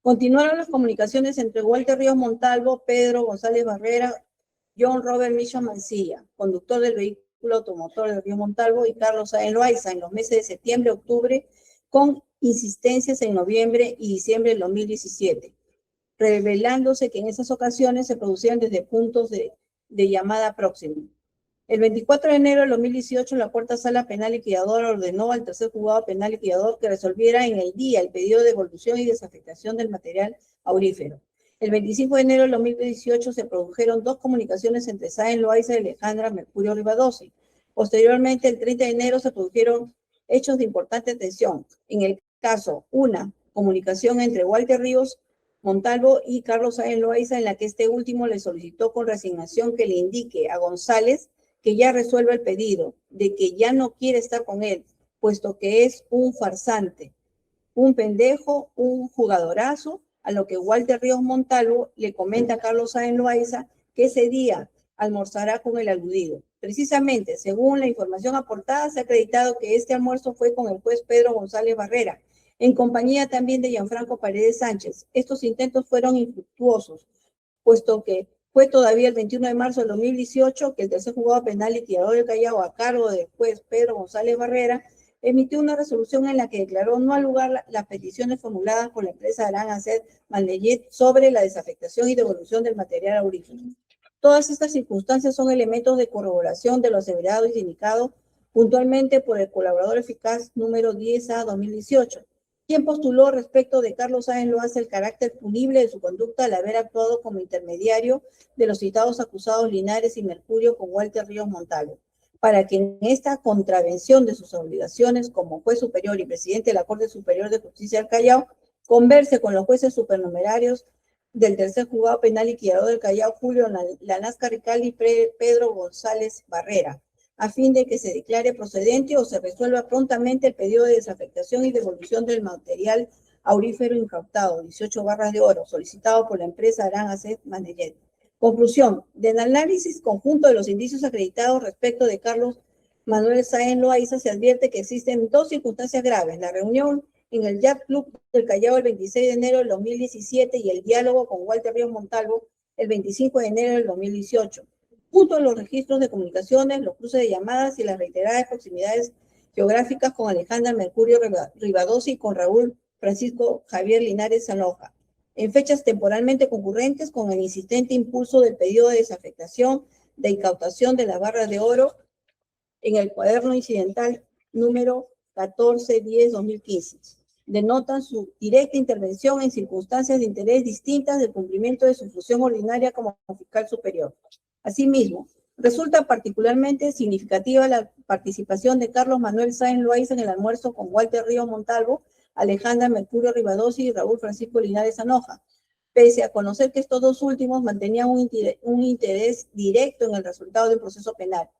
Continuaron las comunicaciones entre Walter Ríos Montalvo, Pedro González Barrera, John Robert Misha Mancilla, conductor del vehículo automotor de Ríos Montalvo, y Carlos Sáenz Loaiza en los meses de septiembre, octubre, con insistencias en noviembre y diciembre del 2017, revelándose que en esas ocasiones se producían desde puntos de llamada próxima. El 24 de enero del 2018, la cuarta sala penal liquidadora ordenó al tercer juzgado penal liquidador que resolviera en el día el pedido de devolución y desafectación del material aurífero. El 25 de enero del 2018 se produjeron 2 comunicaciones entre Sáenz Loaiza y Alejandra Mercurio Rivadossi. Posteriormente, el 30 de enero se produjeron hechos de importante atención. En el caso, una comunicación entre Walter Ríos Montalvo y Carlos Sáenz Loaiza, en la que este último le solicitó con resignación que le indique a González que ya resuelva el pedido, de que ya no quiere estar con él, puesto que es un farsante, un pendejo, un jugadorazo, a lo que Walter Ríos Montalvo le comenta a Carlos Sáenz Loaiza que ese día almorzará con el aludido. Precisamente, según la información aportada, se ha acreditado que este almuerzo fue con el juez Pedro González Barrera, en compañía también de Gianfranco Paredes Sánchez. Estos intentos fueron infructuosos, puesto que fue todavía el 21 de marzo del 2018 que el tercer juzgado penal liquidador del Callao, a cargo del juez Pedro González Barrera, emitió una resolución en la que declaró no al lugar las peticiones formuladas por la empresa Arán Acet Manleyet sobre la desafectación y devolución del material aurífero. Todas estas circunstancias son elementos de corroboración de lo aseverado y indicado puntualmente por el colaborador eficaz número 10A/2018, quien postuló respecto de Carlos Sáenz Loaiza el carácter punible de su conducta al haber actuado como intermediario de los citados acusados Linares y Mercurio con Walter Ríos Montalvo, para que en esta contravención de sus obligaciones como juez superior y presidente de la Corte Superior de Justicia del Callao, converse con los jueces supernumerarios del tercer juzgado penal liquidador del Callao, Julio Lanasca Ricaldi y Pedro González Barrera, a fin de que se declare procedente o se resuelva prontamente el pedido de desafectación y devolución del material aurífero incautado, 18 barras de oro, solicitado por la empresa Arán Acet Manleyet. Conclusión: del análisis conjunto de los indicios acreditados respecto de Carlos Manuel Sáenz Loaiza, se advierte que existen 2 circunstancias graves: la reunión en el Yacht Club del Callao el 26 de enero del 2017 y el diálogo con Walter Ríos Montalvo el 25 de enero del 2018. Junto a los registros de comunicaciones, los cruces de llamadas y las reiteradas proximidades geográficas con Alejandra Mercurio Rivadossi y con Raúl Francisco Javier Linares Sanoja, en fechas temporalmente concurrentes con el insistente impulso del pedido de desafectación de incautación de las barras de oro en el cuaderno incidental número 1410-2015. Denotan su directa intervención en circunstancias de interés distintas del cumplimiento de su función ordinaria como fiscal superior. Asimismo, resulta particularmente significativa la participación de Carlos Manuel Sáenz Loaiza en el almuerzo con Walter Ríos Montalvo, Alejandra Mercurio Rivadossi y Raúl Francisco Linares Sanoja, pese a conocer que estos 2 últimos mantenían un interés directo en el resultado del proceso penal.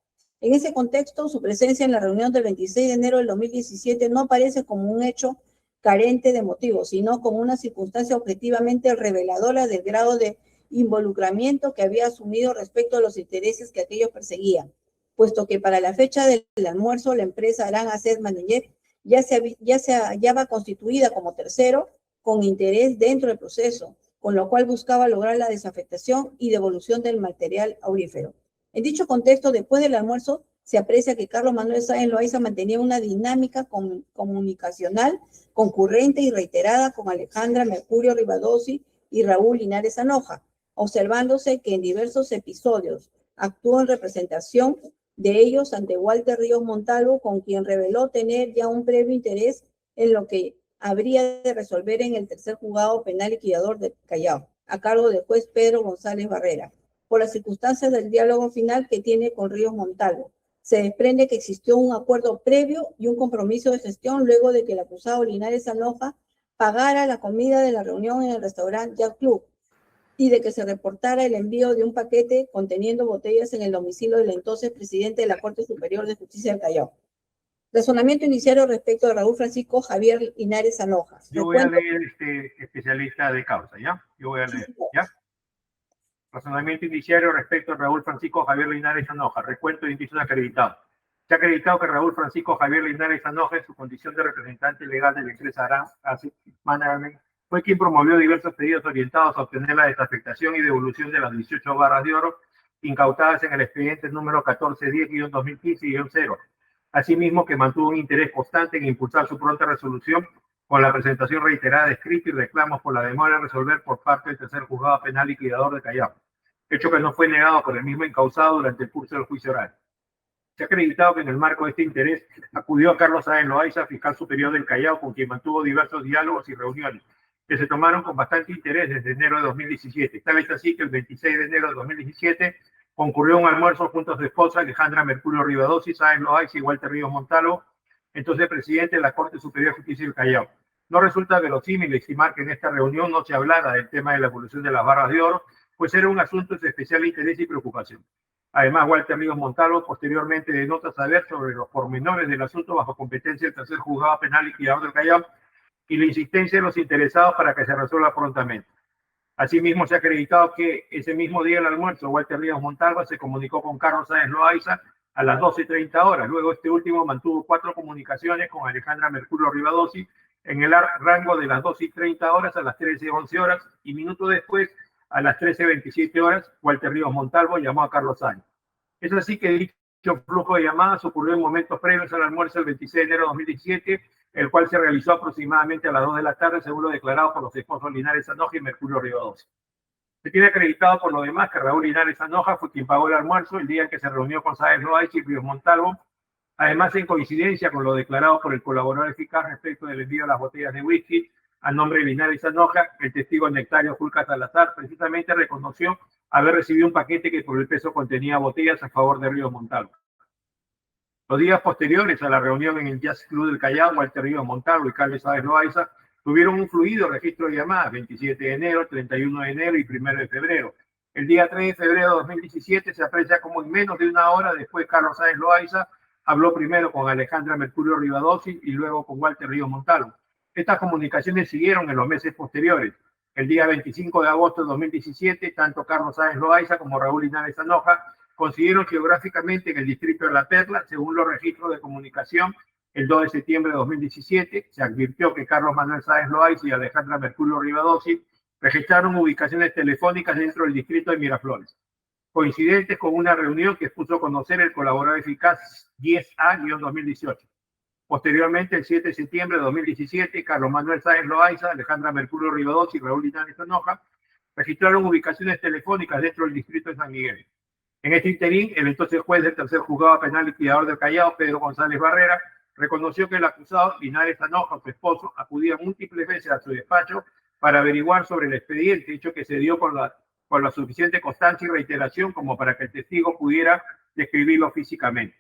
En ese contexto, su presencia en la reunión del 26 de enero del 2017 no aparece como un hecho carente de motivos, sino como una circunstancia objetivamente reveladora del grado de involucramiento que había asumido respecto a los intereses que aquellos perseguían, puesto que para la fecha del almuerzo la empresa Arán Acet Manleyet ya se hallaba constituida como tercero con interés dentro del proceso, con lo cual buscaba lograr la desafectación y devolución del material aurífero. En dicho contexto, después del almuerzo, se aprecia que Carlos Manuel Sáenz Loaiza mantenía una dinámica comunicacional concurrente y reiterada con Alejandra Mercurio Rivadossi y Raúl Linares Anoja, observándose que en diversos episodios actuó en representación de ellos ante Walter Ríos Montalvo, con quien reveló tener ya un previo interés en lo que habría de resolver en el tercer juzgado penal liquidador de Callao, a cargo del juez Pedro González Barrera, por las circunstancias del diálogo final que tiene con Ríos Montalvo. Se desprende que existió un acuerdo previo y un compromiso de gestión luego de que el acusado Linares Anoja pagara la comida de la reunión en el restaurante Jack Club y de que se reportara el envío de un paquete conteniendo botellas en el domicilio del entonces presidente de la Corte Superior de Justicia del Callao. Razonamiento iniciario respecto de Raúl Francisco Javier Linares Anoja. Yo voy a leer especialista de causa, ¿ya? Yo voy a leer, ¿ya? Razonamiento iniciario respecto a Raúl Francisco Javier Linares Anoja. Recuento de indicios acreditados. Se ha acreditado que Raúl Francisco Javier Linares Anoja, en su condición de representante legal de la empresa Aram Asset Management, fue quien promovió diversos pedidos orientados a obtener la desafectación y devolución de las 18 barras de oro incautadas en el expediente número 1410-2015-0. Asimismo, que mantuvo un interés constante en impulsar su pronta resolución con la presentación reiterada de escrito y reclamos por la demora en resolver por parte del tercer juzgado penal liquidador de Callao, hecho que no fue negado por el mismo encausado durante el curso del juicio oral. Se ha acreditado que en el marco de este interés acudió a Carlos Sáenz Loaiza, fiscal superior del Callao, con quien mantuvo diversos diálogos y reuniones que se tomaron con bastante interés desde enero de 2017. Tal vez así que el 26 de enero de 2017 concurrió un almuerzo junto a su esposa Alejandra Mercurio Rivadossi, Sáenz Loaiza y Walter Ríos Montalvo, entonces presidente de la Corte Superior de Justicia del Callao. No resulta verosímil estimar que en esta reunión no se hablara del tema de la evolución de las barras de oro, pues era un asunto de especial interés y preocupación. Además, Walter Ríos Montalvo posteriormente denota saber sobre los pormenores del asunto bajo competencia del tercer juzgado penal liquidador del Callao y la insistencia de los interesados para que se resuelva prontamente. Asimismo, se ha acreditado que ese mismo día del almuerzo, Walter Ríos Montalvo se comunicó con Carlos Sáenz Loaiza a las 12:30 horas. Luego, este último mantuvo 4 comunicaciones con Alejandra Mercurio Rivadossi en el rango de las 12:30 horas a las 13:11 horas y minutos después, a las 13:27 horas, Walter Ríos Montalvo llamó a Carlos Sáenz. Es así que dicho flujo de llamadas ocurrió en momentos previos al almuerzo del 26 de enero de 2017, el cual se realizó aproximadamente a las 2 de la tarde, según lo declarado por los esposos Linares Anoja y Mercurio Rivadossi. Se tiene acreditado por lo demás que Raúl Linares Anoja fue quien pagó el almuerzo el día en que se reunió con Sáenz Loaiza y Ríos Montalvo, además en coincidencia con lo declarado por el colaborador eficaz respecto del envío de las botellas de whisky a nombre de Linares Anoja. El testigo Nectario Julca Salazar precisamente reconoció haber recibido un paquete que por el peso contenía botellas a favor de Ríos Montalvo. Los días posteriores a la reunión en el Jazz Club del Callao, Walter Ríos Montalvo y Carlos Sáenz Loaiza tuvieron un fluido registro de llamadas 27 de enero, 31 de enero y 1 de febrero. El día 3 de febrero de 2017 se aprecia como en menos de una hora después Carlos Sáenz Loaiza habló primero con Alejandra Mercurio Rivadossi y luego con Walter Ríos Montalvo. Estas comunicaciones siguieron en los meses posteriores. El día 25 de agosto de 2017, tanto Carlos Sáenz Loaiza como Raúl Linares Anoja coincidieron geográficamente en el distrito de La Perla, según los registros de comunicación. El 2 de septiembre de 2017 se advirtió que Carlos Manuel Sáenz Loaiza y Alejandra Mercurio Rivadossi registraron ubicaciones telefónicas dentro del distrito de Miraflores, coincidentes con una reunión que expuso a conocer el colaborador eficaz 10A-2018. Posteriormente, el 7 de septiembre de 2017, Carlos Manuel Sáenz Loaiza, Alejandra Mercurio Rivadossi y Raúl Linares Anoja registraron ubicaciones telefónicas dentro del distrito de San Miguel. En este interín, el entonces juez del tercer juzgado penal liquidador del Callao, Pedro González Barrera, reconoció que el acusado Linares Anoja, su esposo, acudía múltiples veces a su despacho para averiguar sobre el expediente, hecho que se dio con la suficiente constancia y reiteración como para que el testigo pudiera describirlo físicamente.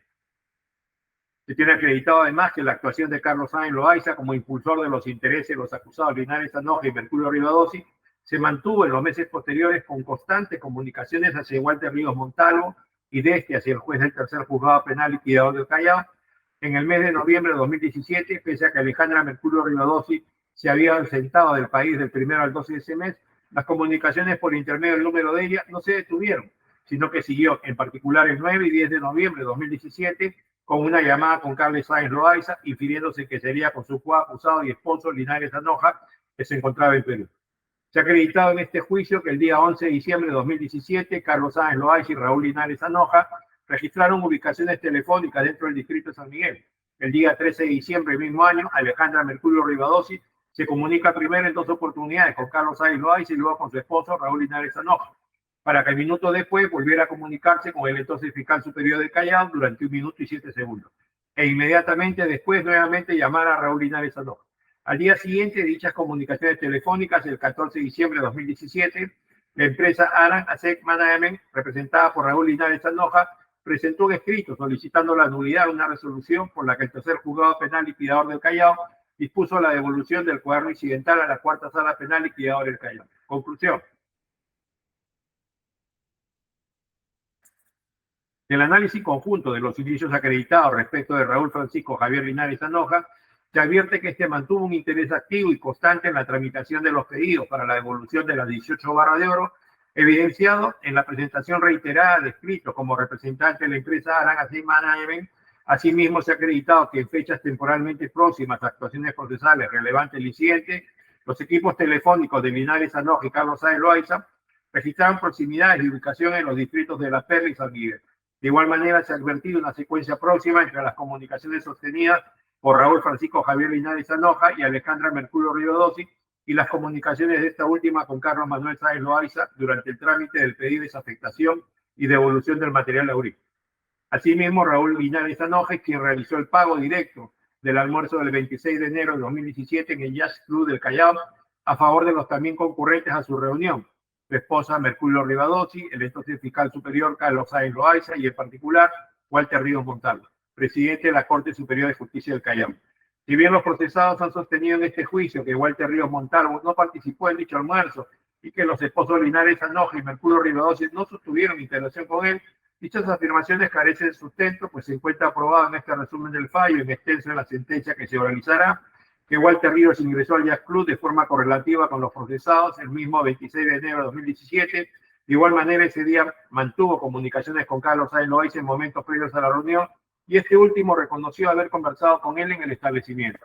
Se tiene acreditado además que la actuación de Carlos Sáenz Loaiza como impulsor de los intereses de los acusados Linares Anoja y Mercurio Rivadossi se mantuvo en los meses posteriores con constantes comunicaciones hacia Walter Ríos Montalvo y de este hacia el juez del tercer juzgado penal liquidador del Callao. En el mes de noviembre de 2017, pese a que Alejandra Mercurio Rivadossi se había ausentado del país del 1 al 12 de ese mes, las comunicaciones por intermedio del número de ella no se detuvieron, sino que siguió en particular el 9 y 10 de noviembre de 2017 con una llamada con Carlos Sáenz Loaiza, infiriéndose que sería con su coacusado y esposo Linares Anoja, que se encontraba en Perú. Se ha acreditado en este juicio que el día 11 de diciembre de 2017, Carlos Sáenz Loaiza y Raúl Linares Anoja registraron ubicaciones telefónicas dentro del distrito de San Miguel. El día 13 de diciembre del mismo año, Alejandra Mercurio Rivadossi se comunica primero en 2 oportunidades con Carlos Sáenz Loaiza y luego con su esposo Raúl Linares Anoja, para que minutos después volviera a comunicarse con el entonces fiscal superior del Callao durante 1 minuto y 7 segundos. E inmediatamente después nuevamente llamar a Raúl Linares Anoja. Al día siguiente, dichas comunicaciones telefónicas, el 14 de diciembre de 2017, la empresa Aran Asset Management, representada por Raúl Linares Anoja, presentó un escrito solicitando la nulidad de una resolución por la que el tercer juzgado penal liquidador del Callao dispuso la devolución del cuaderno incidental a la cuarta sala penal liquidadora del Callao. Conclusión. Del análisis conjunto de los indicios acreditados respecto de Raúl Francisco Javier Linares Anoja, se advierte que este mantuvo un interés activo y constante en la tramitación de los pedidos para la devolución de las 18 barras de oro, evidenciado en la presentación reiterada de escritos como representante de la empresa Aran Asset Management. Asimismo, se ha acreditado que en fechas temporalmente próximas a actuaciones procesales relevantes del incidente, los equipos telefónicos de Linares Anoja y Carlos Sáenz Loaiza registraron proximidades y ubicación en los distritos de La Perla y San Miguel. De igual manera, se ha advertido una secuencia próxima entre las comunicaciones sostenidas por Raúl Francisco Javier Linares Anoja y Alejandra Mercurio Rivadossi y las comunicaciones de esta última con Carlos Manuel Sáenz Loaiza durante el trámite del pedido de desafectación y devolución del material aurícola. Asimismo, Raúl Linares Anoja es quien realizó el pago directo del almuerzo del 26 de enero de 2017 en el Jazz Club del Callao a favor de los también concurrentes a su reunión, su esposa Mercurio Rivadossi, el entonces fiscal superior Carlos Sáenz Loaiza y en particular Walter Ríos Montalvo, presidente de la Corte Superior de Justicia del Callao. Si bien los procesados han sostenido en este juicio que Walter Ríos Montalvo no participó en dicho almuerzo y que los esposos Linares Anoja y Mercurio Rivadossi no sostuvieron interacción con él, dichas afirmaciones carecen de sustento, pues se encuentra aprobado en este resumen del fallo, en extenso en la sentencia que se oralizará, que Walter Ríos ingresó al Jazz Club de forma correlativa con los procesados el mismo 26 de enero de 2017. De igual manera, ese día mantuvo comunicaciones con Carlos Sáenz Loaiza en momentos previos a la reunión, y este último reconoció haber conversado con él en el establecimiento.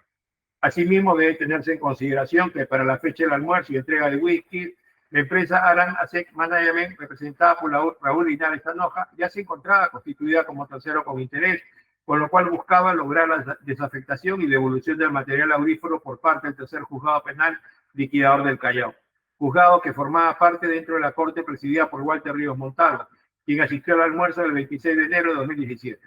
Asimismo, debe tenerse en consideración que para la fecha del almuerzo y entrega de whisky, la empresa Aran Asset Management, representada por Raúl Linares Anoja, ya se encontraba constituida como tercero con interés, con lo cual buscaba lograr la desafectación y devolución del material aurífero por parte del tercer juzgado penal liquidador del Callao, juzgado que formaba parte dentro de la corte presidida por Walter Ríos Montalvo, quien asistió al almuerzo del 26 de enero de 2017.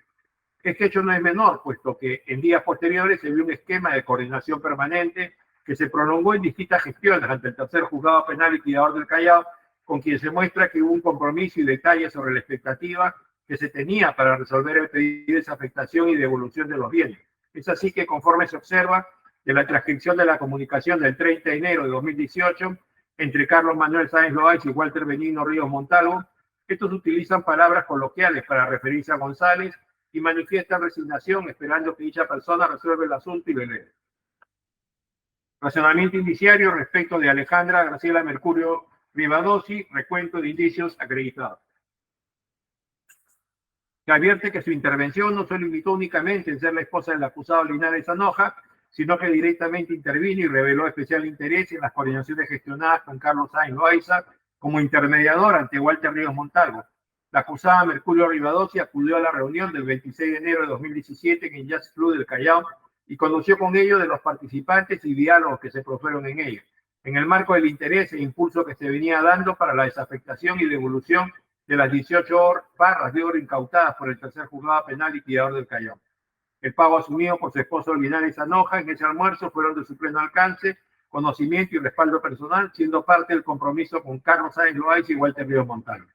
Este hecho no es menor, puesto que en días posteriores se vio un esquema de coordinación permanente que se prolongó en distintas gestiones ante el tercer juzgado penal liquidador del Callao, con quien se muestra que hubo un compromiso y detalles sobre la expectativa que se tenía para resolver el pedido de desafectación y devolución de los bienes. Es así que, conforme se observa de la transcripción de la comunicación del 30 de enero de 2018 entre Carlos Manuel Sáenz Loaiza y Walter Benigno Ríos Montalvo, estos utilizan palabras coloquiales para referirse a González y manifiestan resignación esperando que dicha persona resuelva el asunto y lo eleve. Razonamiento indiciario respecto de Alejandra Graciela Mercurio Rivadossi, recuento de indicios acreditados. Se advierte que su intervención no se limitó únicamente en ser la esposa del acusado Linares Anoja, sino que directamente intervino y reveló especial interés en las coordinaciones gestionadas con Carlos Sáenz Loaiza como intermediador ante Walter Ríos Montalvo. La acusada Mercurio Rivadossi acudió a la reunión del 26 de enero de 2017 en el Jazz Club del Callao y conoció con ello de los participantes y diálogos que se produjeron en ella, en el marco del interés e impulso que se venía dando para la desafectación y devolución de las 18 barras de oro incautadas por el tercer juzgado penal liquidador del Callao. El pago asumido por su esposo Linares Anoja en ese almuerzo fueron de su pleno alcance, conocimiento y respaldo personal, siendo parte del compromiso con Carlos Sáenz Loaiza y Walter Ríos Montalvo.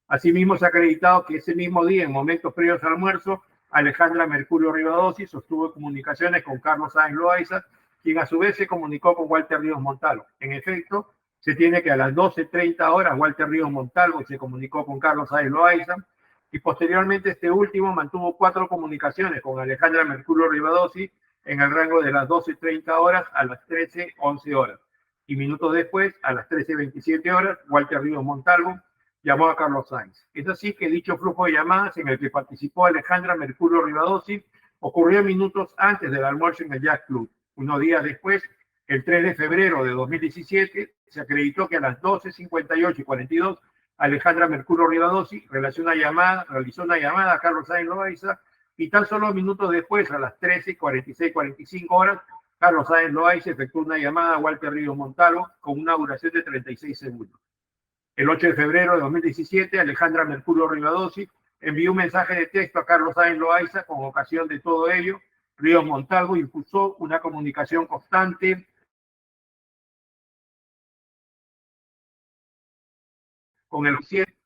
Asimismo, se ha acreditado que ese mismo día, en momentos previos al almuerzo, Alejandra Mercurio Rivadossi sostuvo comunicaciones con Carlos Sáenz Loaiza, quien a su vez se comunicó con Walter Ríos Montalvo. En efecto, se tiene que a las 12:30 horas Walter Ríos Montalvo se comunicó con Carlos Sáenz Loaiza y posteriormente este último mantuvo 4 comunicaciones con Alejandra Mercurio Rivadossi en el rango de las 12:30 horas a las 13:11 horas. Y minutos después, a las 13:27 horas, Walter Ríos Montalvo llamó a Carlos Sáenz. Es así que dicho flujo de llamadas en el que participó Alejandra Mercurio Rivadossi ocurrió minutos antes del almuerzo en el Jazz Club. Unos días después, El 3 de febrero de 2017 se acreditó que a las 12:58 y 42 Alejandra Mercurio Rivadossi realizó una llamada a Carlos Sáenz Loaiza y tan solo minutos después, a las 13:46-45 horas, Carlos Sáenz Loaiza efectuó una llamada a Walter Ríos Montalvo con una duración de 36 segundos. El 8 de febrero de 2017, Alejandra Mercurio Rivadossi envió un mensaje de texto a Carlos Sáenz Loaiza con ocasión de todo ello. Ríos Montalvo impulsó una comunicación constante con el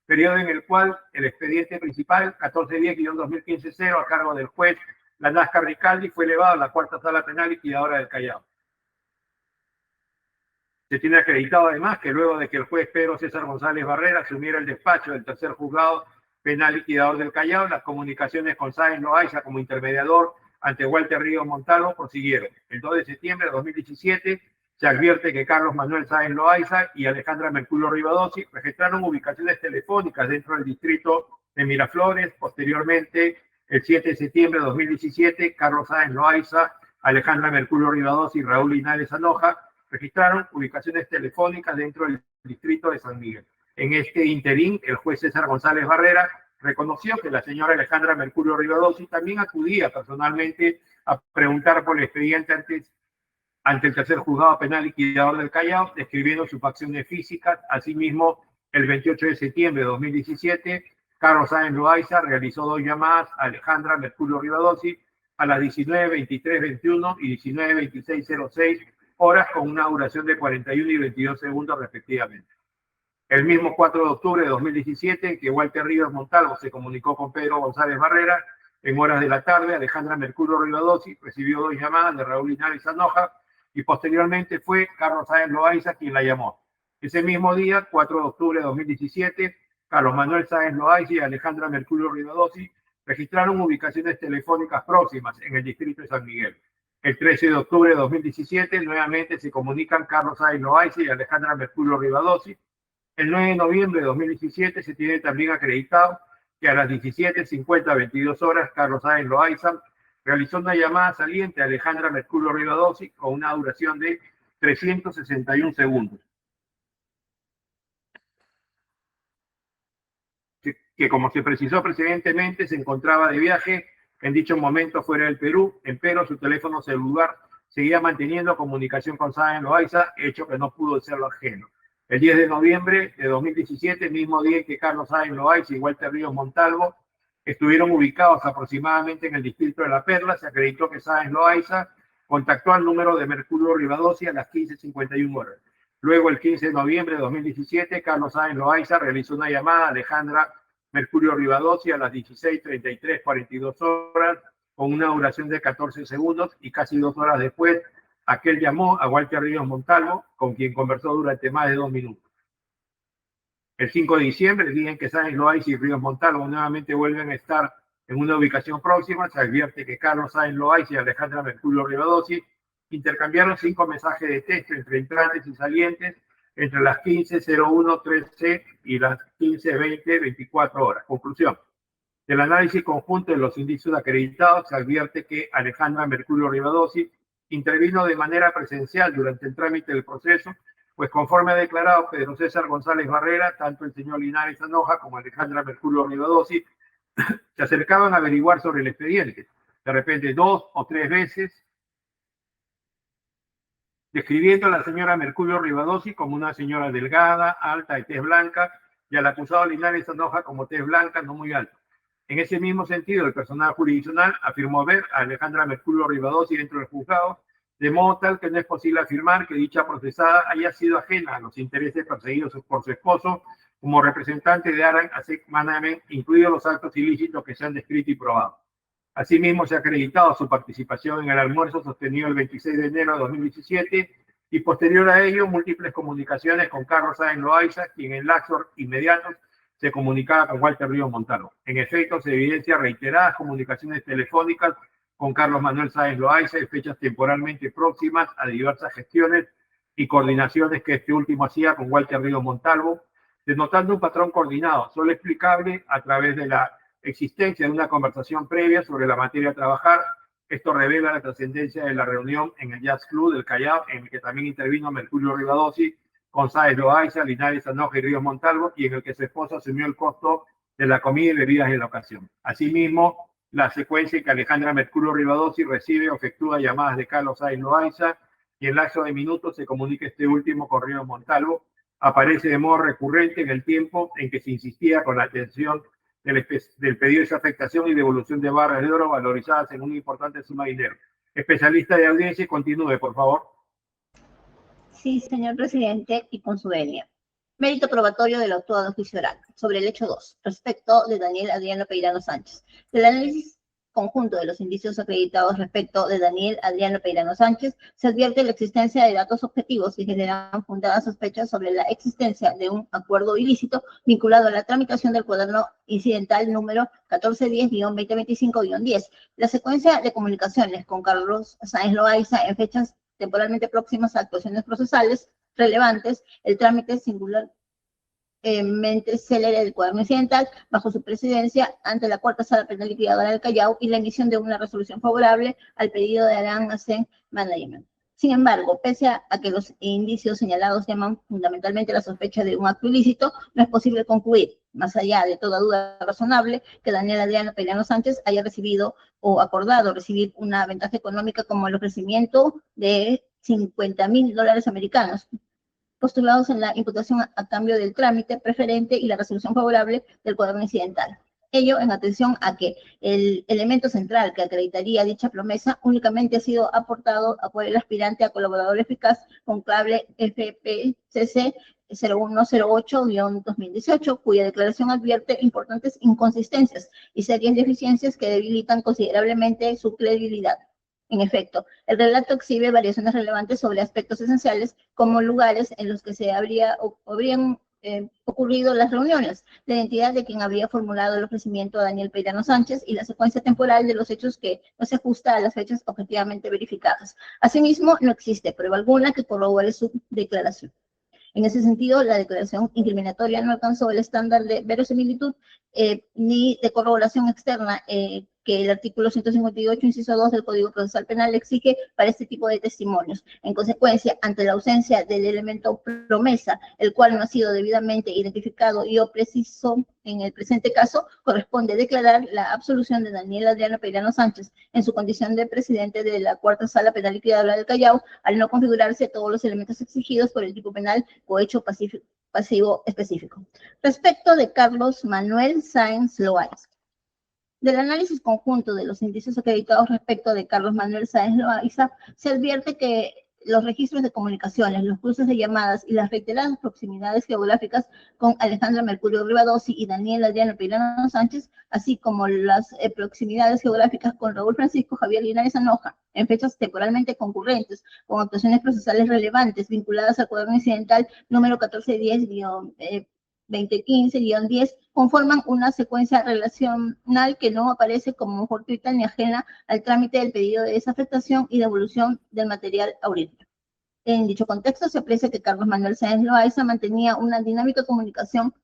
periodo en el cual el expediente principal 1410-2015-0 a cargo del juez Lanasca Ricaldi fue elevado a la cuarta sala penal liquidadora del Callao. Se tiene acreditado además que luego de que el juez Pedro César González Barrera asumiera el despacho del tercer juzgado penal liquidador del Callao, las comunicaciones con Sáenz Loaiza como intermediador ante Walter Ríos Montalvo prosiguieron. El 2 de septiembre de 2017 se advierte que Carlos Manuel Sáenz Loaiza y Alejandra Mercurio Rivadossi registraron ubicaciones telefónicas dentro del distrito de Miraflores. Posteriormente, el 7 de septiembre de 2017, Carlos Sáenz Loaiza, Alejandra Mercurio Rivadossi y Raúl Linares Anoja registraron ubicaciones telefónicas dentro del distrito de San Miguel. En este interín, el juez César González Barrera reconoció que la señora Alejandra Mercurio Rivadossi también acudía personalmente a preguntar por el expediente ante el tercer juzgado penal liquidador del Callao, describiendo sus facciones físicas. Asimismo, el 28 de septiembre de 2017, Carlos Sáenz Loaiza realizó 2 llamadas a Alejandra Mercurio Rivadossi a las 19:23:21 y 19:26:06 horas con una duración de 41 y 22 segundos respectivamente. El mismo 4 de octubre de 2017, en que Walter Ríos Montalvo se comunicó con Pedro González Barrera, en horas de la tarde, Alejandra Mercurio Rivadossi recibió 2 llamadas de Raúl Linares Anoja y posteriormente fue Carlos Sáenz Loaiza quien la llamó. Ese mismo día, 4 de octubre de 2017, Carlos Manuel Sáenz Loaiza y Alejandra Mercurio Rivadossi registraron ubicaciones telefónicas próximas en el distrito de San Miguel. El 13 de octubre de 2017, nuevamente se comunican Carlos Sáenz Loaiza y Alejandra Mercurio Rivadossi. El 9 de noviembre de 2017 se tiene también acreditado que a las 17:50-22 horas, Carlos Sáenz Loaiza realizó una llamada saliente a Alejandra Mercurio Rivadossi con una duración de 361 segundos. Que como se precisó precedentemente, se encontraba de viaje en dicho momento fuera del Perú, empero su teléfono celular seguía manteniendo comunicación con Sáenz Loaiza, hecho que no pudo serlo ajeno. El 10 de noviembre de 2017, mismo día en que Carlos Sáenz Loaiza y Walter Ríos Montalvo estuvieron ubicados aproximadamente en el distrito de La Perla, se acreditó que Sáenz Loaiza contactó al número de Mercurio Rivadossi a las 15:51 horas. Luego, el 15 de noviembre de 2017, Carlos Sáenz Loaiza realizó una llamada a Alejandra Mercurio Rivadossi a las 16:33:42 horas con una duración de 14 segundos y casi 2 horas después, aquel llamó a Walter Ríos Montalvo, con quien conversó durante más de 2 minutos. El 5 de diciembre, el día en que Sáenz Loaiza y Ríos Montalvo nuevamente vuelven a estar en una ubicación próxima, se advierte que Carlos Sáenz Loaiza y Alejandra Mercurio Rivadossi intercambiaron 5 mensajes de texto entre entrantes y salientes entre las 15:01:13 y las 15:20:24 horas. Conclusión. Del análisis conjunto de los indicios acreditados, se advierte que Alejandra Mercurio Rivadossi intervino de manera presencial durante el trámite del proceso, pues conforme ha declarado Pedro César González Barrera, tanto el señor Linares Anoja como Alejandra Mercurio Rivadossi se acercaban a averiguar sobre el expediente, de repente 2 o 3 veces, describiendo a la señora Mercurio Rivadossi como una señora delgada, alta, de tez blanca, y al acusado Linares Anoja como tez blanca, no muy alta. En ese mismo sentido, el personal jurisdiccional afirmó ver a Alejandra Mercurio Rivadossi dentro del juzgado, de modo tal que no es posible afirmar que dicha procesada haya sido ajena a los intereses perseguidos por su esposo como representante de Aran Asec Management, incluidos los actos ilícitos que se han descrito y probado. Asimismo, se ha acreditado su participación en el almuerzo sostenido el 26 de enero de 2017 y posterior a ello múltiples comunicaciones con Carlos Sáenz Loaiza, quien en lapsos inmediatos se comunicaba con Walter Ríos Montalvo. En efecto, se evidencia reiteradas comunicaciones telefónicas con Carlos Manuel Sáenz Loaiza en fechas temporalmente próximas a diversas gestiones y coordinaciones que este último hacía con Walter Ríos Montalvo, denotando un patrón coordinado, solo explicable a través de la existencia de una conversación previa sobre la materia a trabajar Esto revela la trascendencia de la reunión en el Jazz Club del Callao, en el que también intervino Mercurio Rivadossi, González Loaiza, Linares Sanoja y Ríos Montalvo, y en el que su esposa asumió el costo de la comida y bebidas en la ocasión. Asimismo, la secuencia en que Alejandra Mercurio Rivadossi recibe o efectúa llamadas de Carlos Sáenz Loaiza y en lapso de minutos se comunica este último con Ríos Montalvo, aparece de modo recurrente en el tiempo en que se insistía con la atención del pedido de esa afectación y devolución de barras de oro valorizadas en una importante suma de dinero. Especialista de audiencia, continúe, por favor. Sí, señor presidente, y con su venia. Mérito probatorio del autor de juicio oral. Sobre el hecho 2, respecto de Daniel Adriano Peirano Sánchez. Del análisis conjunto de los indicios acreditados respecto de Daniel Adriano Peirano Sánchez, se advierte la existencia de datos objetivos que generan fundadas sospechas sobre la existencia de un acuerdo ilícito vinculado a la tramitación del cuaderno incidental número 1410-2025-10. La secuencia de comunicaciones con Carlos Sáenz Loaiza en fechas temporalmente próximas a actuaciones procesales relevantes, el trámite singularmente célere del cuaderno incidental bajo su presidencia ante la Cuarta Sala Penal Liquidadora del Callao y la emisión de una resolución favorable al pedido de Alan Ascent Management. Sin embargo, pese a que los indicios señalados llaman fundamentalmente la sospecha de un acto ilícito, no es posible concluir, más allá de toda duda razonable, que Daniel Adriano Peirano Sánchez haya recibido o acordado recibir una ventaja económica como el ofrecimiento de $50,000 americanos, postulados en la imputación a cambio del trámite preferente y la resolución favorable del cuaderno incidental. Ello en atención a que el elemento central que acreditaría dicha promesa únicamente ha sido aportado por el aspirante a colaborador eficaz con cable FPCC 0108-2018, cuya declaración advierte importantes inconsistencias y serias deficiencias que debilitan considerablemente su credibilidad. En efecto, el relato exhibe variaciones relevantes sobre aspectos esenciales como lugares en los que se habrían ocurrido las reuniones, la identidad de quien habría formulado el ofrecimiento a Daniel Peirano Sánchez y la secuencia temporal de los hechos que no se ajusta a las fechas objetivamente verificadas. Asimismo, no existe prueba alguna que corrobore su declaración. En ese sentido, la declaración incriminatoria no alcanzó el estándar de verosimilitud ni de corroboración externa que el artículo 158, inciso 2 del Código Procesal Penal exige para este tipo de testimonios. En consecuencia, ante la ausencia del elemento promesa, el cual no ha sido debidamente identificado y o preciso en el presente caso, corresponde declarar la absolución de Daniel Adriano Peirano Sánchez en su condición de presidente de la Cuarta Sala Penal Liquidadora del Callao, al no configurarse todos los elementos exigidos por el tipo penal cohecho pasivo específico. Respecto de Carlos Manuel Sáenz Loaiza. Del análisis conjunto de los indicios acreditados respecto de Carlos Manuel Sáenz Loaiza, se advierte que los registros de comunicaciones, los cruces de llamadas y las reiteradas proximidades geográficas con Alejandra Mercurio Rivadossi y Daniel Adriano Peirano Sánchez, así como las proximidades geográficas con Raúl Francisco Javier Linares Anoja, en fechas temporalmente concurrentes, con actuaciones procesales relevantes vinculadas al cuaderno incidental número 1410-2015-10, conforman una secuencia relacional que no aparece como fortuita ni ajena al trámite del pedido de desafectación y devolución del material aurífero. En dicho contexto, se aprecia que Carlos Manuel Sáenz Loaiza mantenía una dinámica comunicacional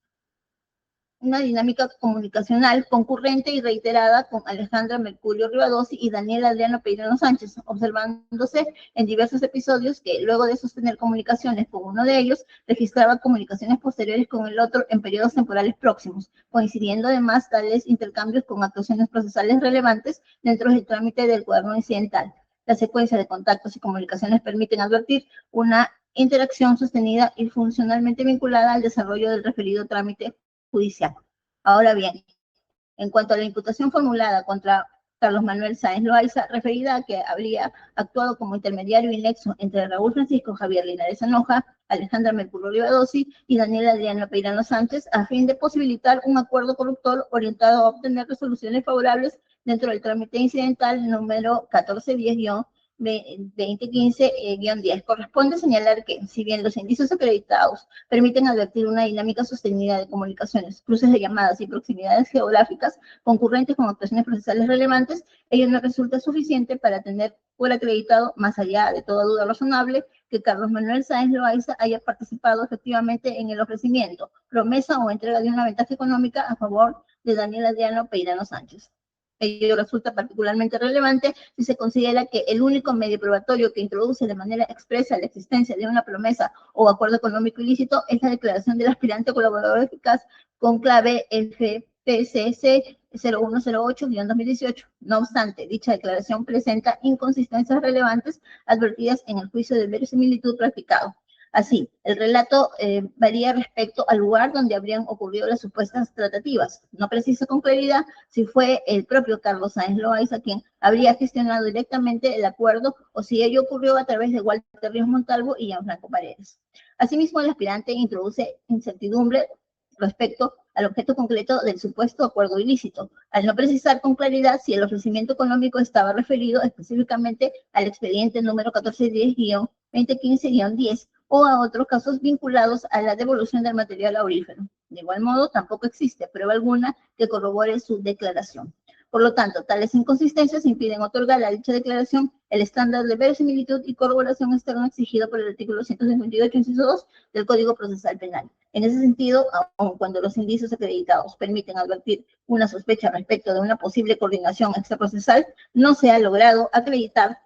concurrente y reiterada con Alejandra Mercurio Rivadossi y Daniel Adriano Peirano Sánchez, observándose en diversos episodios que, luego de sostener comunicaciones con uno de ellos, registraba comunicaciones posteriores con el otro en periodos temporales próximos, coincidiendo además tales intercambios con actuaciones procesales relevantes dentro del trámite del cuaderno incidental. La secuencia de contactos y comunicaciones permiten advertir una interacción sostenida y funcionalmente vinculada al desarrollo del referido trámite judicial. Ahora bien, en cuanto a la imputación formulada contra Carlos Manuel Sáenz Loaiza, referida a que habría actuado como intermediario y nexo entre Raúl Francisco Javier Linares Anoja, Alejandra Mercurio Rivadossi y Daniel Adriano Peirano Sánchez, a fin de posibilitar un acuerdo corruptor orientado a obtener resoluciones favorables dentro del trámite incidental número 1410-2015-10. Corresponde señalar que, si bien los indicios acreditados permiten advertir una dinámica sostenida de comunicaciones, cruces de llamadas y proximidades geográficas concurrentes con actuaciones procesales relevantes, ello no resulta suficiente para tener por acreditado, más allá de toda duda razonable, que Carlos Manuel Sáenz Loaiza haya participado efectivamente en el ofrecimiento, promesa o entrega de una ventaja económica a favor de Daniel Adriano Peirano Sánchez. Ello resulta particularmente relevante si se considera que el único medio probatorio que introduce de manera expresa la existencia de una promesa o acuerdo económico ilícito es la declaración del aspirante colaborador eficaz con clave FPCC 0108-2018. No obstante, dicha declaración presenta inconsistencias relevantes advertidas en el juicio de verosimilitud practicado. Así, el relato varía respecto al lugar donde habrían ocurrido las supuestas tratativas. No precisa con claridad si fue el propio Carlos Sáenz Loaiza quien habría gestionado directamente el acuerdo o si ello ocurrió a través de Walter Ríos Montalvo y Gianfranco Paredes. Asimismo, el aspirante introduce incertidumbre respecto al objeto concreto del supuesto acuerdo ilícito, al no precisar con claridad si el ofrecimiento económico estaba referido específicamente al expediente número 1410-2015-10 o a otros casos vinculados a la devolución del material aurífero. De igual modo, tampoco existe prueba alguna que corrobore su declaración. Por lo tanto, tales inconsistencias impiden otorgar a dicha declaración el estándar de verosimilitud y corroboración externa exigido por el artículo 158, inciso 2 del Código Procesal Penal. En ese sentido, aun cuando los indicios acreditados permiten advertir una sospecha respecto de una posible coordinación extraprocesal, no se ha logrado acreditar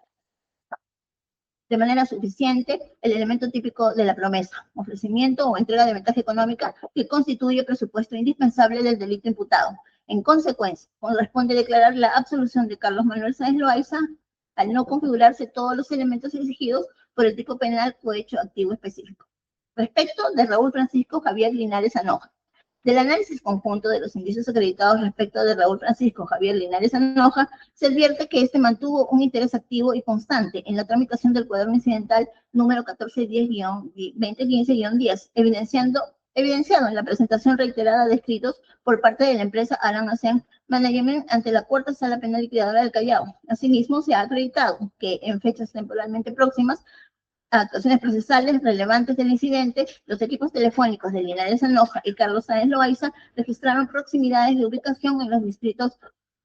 de manera suficiente el elemento típico de la promesa, ofrecimiento o entrega de ventaja económica que constituye presupuesto indispensable del delito imputado. En consecuencia, corresponde declarar la absolución de Carlos Manuel Sáenz Loaiza al no configurarse todos los elementos exigidos por el tipo penal o hecho activo específico. Respecto de Raúl Francisco Javier Linares Anoja. Del análisis conjunto de los indicios acreditados respecto de Raúl Francisco Javier Linares Anoja, se advierte que este mantuvo un interés activo y constante en la tramitación del cuaderno incidental número 1410-2015-10, evidenciado en la presentación reiterada de escritos por parte de la empresa Aran Asen Management ante la Cuarta Sala Penal Liquidadora del Callao. Asimismo, se ha acreditado que en fechas temporalmente próximas a actuaciones procesales relevantes del incidente, los equipos telefónicos de Linares Anoja y Carlos Sáenz Loaiza registraron proximidades de ubicación en los distritos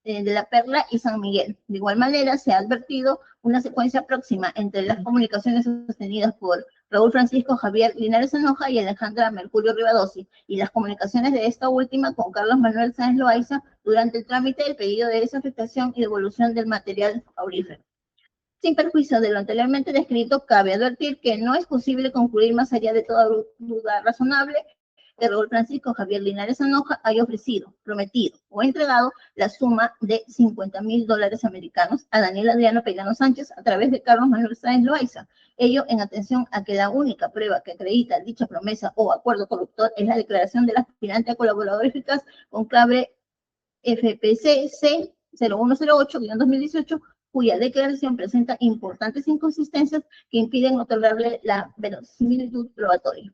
de La Perla y San Miguel. De igual manera, se ha advertido una secuencia próxima entre las comunicaciones sostenidas por Raúl Francisco Javier Linares Anoja y Alejandra Mercurio Rivadossi, y las comunicaciones de esta última con Carlos Manuel Sáenz Loaiza durante el trámite del pedido de desafectación y devolución del material aurífero. Sin perjuicio de lo anteriormente descrito, cabe advertir que no es posible concluir más allá de toda duda razonable que Raúl Francisco Javier Linares Anoja haya ofrecido, prometido o entregado la suma de $50,000 americanos a Daniel Adriano Peirano Sánchez a través de Carlos Manuel Sáenz Loaiza. Ello en atención a que la única prueba que acredita dicha promesa o acuerdo corruptor es la declaración del aspirante a colaborador eficaz con clave FPCC 0108-2018, cuya declaración presenta importantes inconsistencias que impiden otorgarle la verosimilitud probatoria.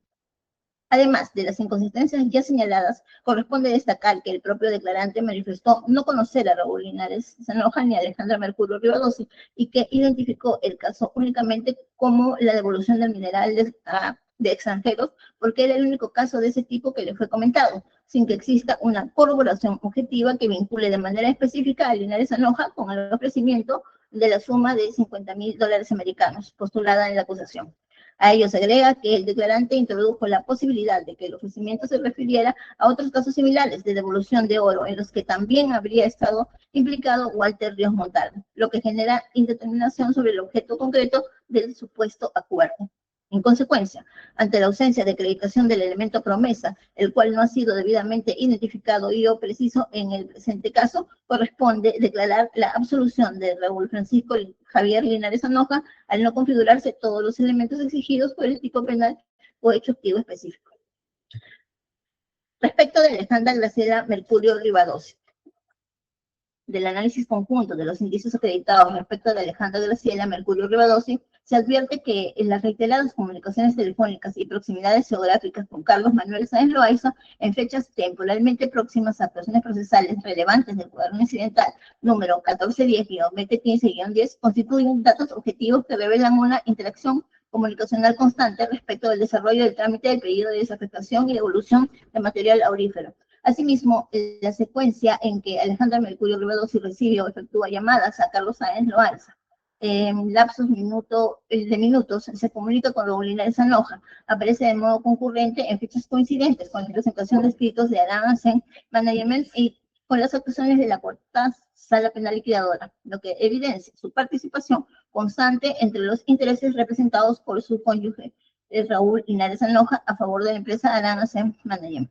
Además de las inconsistencias ya señaladas, corresponde destacar que el propio declarante manifestó no conocer a Raúl Linares Anoja ni a Alejandra Mercurio Rivadossi y que identificó el caso únicamente como la devolución del mineral de extranjeros, porque era el único caso de ese tipo que le fue comentado, sin que exista una corroboración objetiva que vincule de manera específica a Linares Anoja con el ofrecimiento de la suma de $50,000 americanos postulada en la acusación. A ello se agrega que el declarante introdujo la posibilidad de que el ofrecimiento se refiriera a otros casos similares de devolución de oro en los que también habría estado implicado Walter Ríos Montalvo, lo que genera indeterminación sobre el objeto concreto del supuesto acuerdo. En consecuencia, ante la ausencia de acreditación del elemento promesa, el cual no ha sido debidamente identificado y o preciso en el presente caso, corresponde declarar la absolución de Raúl Francisco Javier Linares Anoja al no configurarse todos los elementos exigidos por el tipo penal o hecho activo específico. Respecto de Alejandra Graciela Mercurio Rivadossi, del análisis conjunto de los indicios acreditados respecto de Alejandra Graciela Mercurio Rivadossi, se advierte que en las reiteradas comunicaciones telefónicas y proximidades geográficas con Carlos Manuel Sáenz Loaiza, en fechas temporalmente próximas a actuaciones procesales relevantes del cuaderno incidental número 1410-2015-10, constituyen datos objetivos que revelan una interacción comunicacional constante respecto del desarrollo del trámite del pedido de desafectación y devolución de material aurífero. Asimismo, la secuencia en que Alejandra Mercurio Rivadossi recibe o efectúa llamadas a Carlos Sáenz Loaiza, en lapsos de minutos, se comunica con Raúl Linares Anoja, aparece de modo concurrente en fechas coincidentes con la presentación de escritos de Aran Asen Management y con las actuaciones de la cuarta sala penal liquidadora, lo que evidencia su participación constante entre los intereses representados por su cónyuge, Raúl Linares Anoja, a favor de la empresa Aran Ascent Management.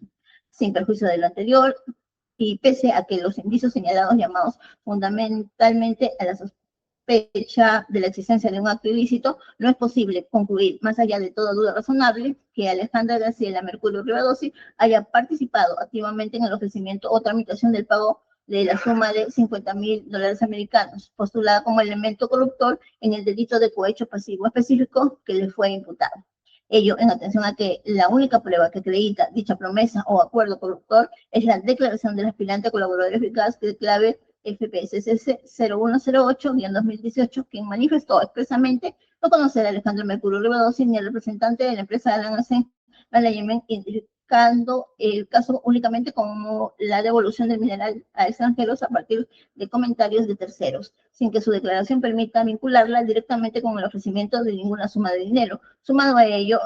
Sin perjuicio de lo anterior, y pese a que los indicios señalados llamados fundamentalmente a la sospecha de la existencia de un acto ilícito, no es posible concluir, más allá de toda duda razonable, que Alejandra Graciela Mercurio Rivadossi haya participado activamente en el ofrecimiento o tramitación del pago de la suma de $50,000 americanos, postulada como elemento corruptor en el delito de cohecho pasivo específico que le fue imputado. Ello en atención a que la única prueba que acredita dicha promesa o acuerdo corruptor es la declaración del aspirante colaborador eficaz de clave FPSS 0108-2018, quien manifestó expresamente no conocer a Alejandro Mercurio Rivadossi ni al representante de la empresa Aran Ascent Management, identificando el caso únicamente como la devolución del mineral a extranjeros a partir de comentarios de terceros, sin que su declaración permita vincularla directamente con el ofrecimiento de ninguna suma de dinero. Sumado a ello,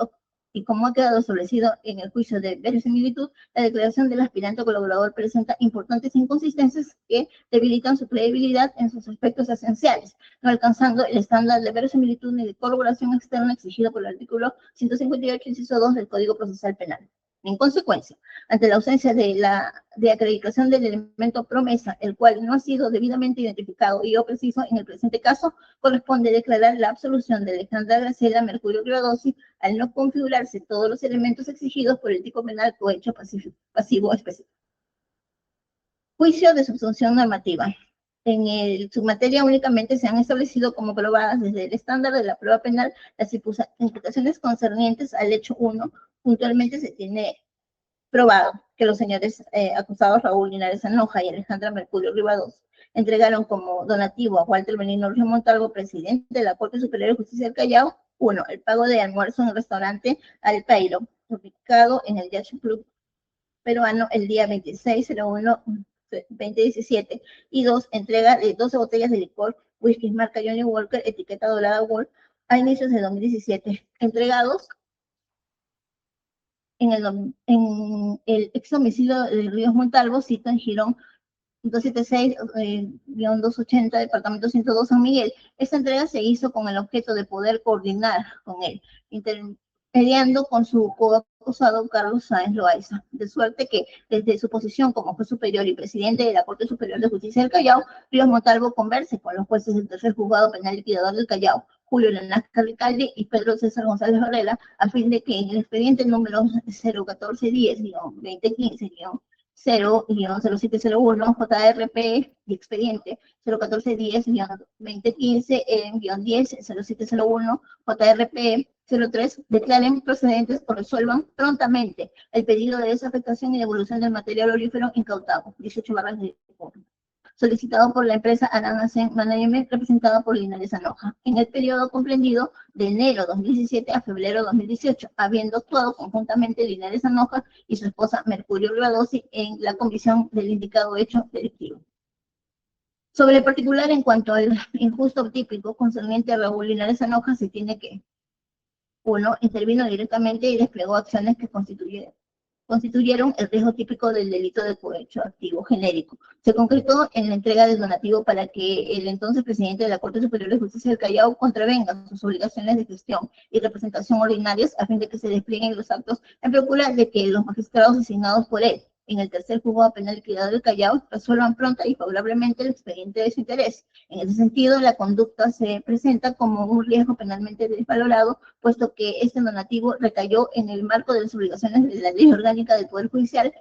y como ha quedado establecido en el juicio de verosimilitud, la declaración del aspirante colaborador presenta importantes inconsistencias que debilitan su credibilidad en sus aspectos esenciales, no alcanzando el estándar de verosimilitud ni de corroboración externa exigido por el artículo 158, inciso 2 del Código Procesal Penal. En consecuencia, ante la ausencia de acreditación del elemento promesa, el cual no ha sido debidamente identificado y o preciso en el presente caso, corresponde declarar la absolución de Alejandra Graciela Mercurio Rivadossi al no configurarse todos los elementos exigidos por el tipo penal cohecho pasivo específico. Juicio de subsunción normativa. En su materia únicamente se han establecido como probadas desde el estándar de la prueba penal las imputaciones concernientes al hecho 1. Puntualmente se tiene probado que los señores acusados Raúl Linares Anoja y Alejandra Mercurio Rivadossi entregaron como donativo a Walter Benigno Ríos Montalvo, presidente de la Corte Superior de Justicia del Callao, 1. El pago de almuerzo en el restaurante Al Pairo, ubicado en el Yacht Club peruano el día 26/01/2017, y 2. Entrega de 12 botellas de licor whisky marca Johnny Walker, etiqueta dorada World, a inicios de 2017, entregados en el ex domicilio de Ríos Montalvo, cita en Girón 276-280, departamento 102, San Miguel. Esta entrega se hizo con el objeto de poder coordinar con él, intermediando con su coacusado Carlos Sáenz Loaiza, de suerte que desde su posición como juez superior y presidente de la Corte Superior de Justicia del Callao, Ríos Montalvo converse con los jueces del tercer juzgado penal liquidador del Callao, Julio Lanasca Ricalde y Pedro César González Varela, a fin de que en el expediente número 01410-2015-0-0701 JRP y expediente 01410-2015-10-0701 JRP 03 declaren procedentes o resuelvan prontamente el pedido de desafectación y devolución del material olífero incautado, 18/10, solicitado por la empresa Aran Ascent Management, representada por Linares Anoja, en el periodo comprendido de enero 2017 a febrero 2018, habiendo actuado conjuntamente Linares Anoja y su esposa Mercurio Rivadossi en la comisión del indicado hecho delictivo. Sobre el particular, en cuanto al injusto típico concerniente a Raúl Linares Anoja, se tiene que 1. Intervino directamente y desplegó acciones que constituyeron el riesgo típico del delito de cohecho activo genérico. Se concretó en la entrega del donativo para que el entonces presidente de la Corte Superior de Justicia del Callao contravenga sus obligaciones de gestión y representación ordinarias a fin de que se desplieguen los actos en procura de que los magistrados designados por él en el tercer juzgado penal liquidador del Callao resuelvan pronta y favorablemente el expediente de su interés. En ese sentido, la conducta se presenta como un riesgo penalmente desvalorado, puesto que este donativo recayó en el marco de las obligaciones de la Ley Orgánica del Poder Judicial,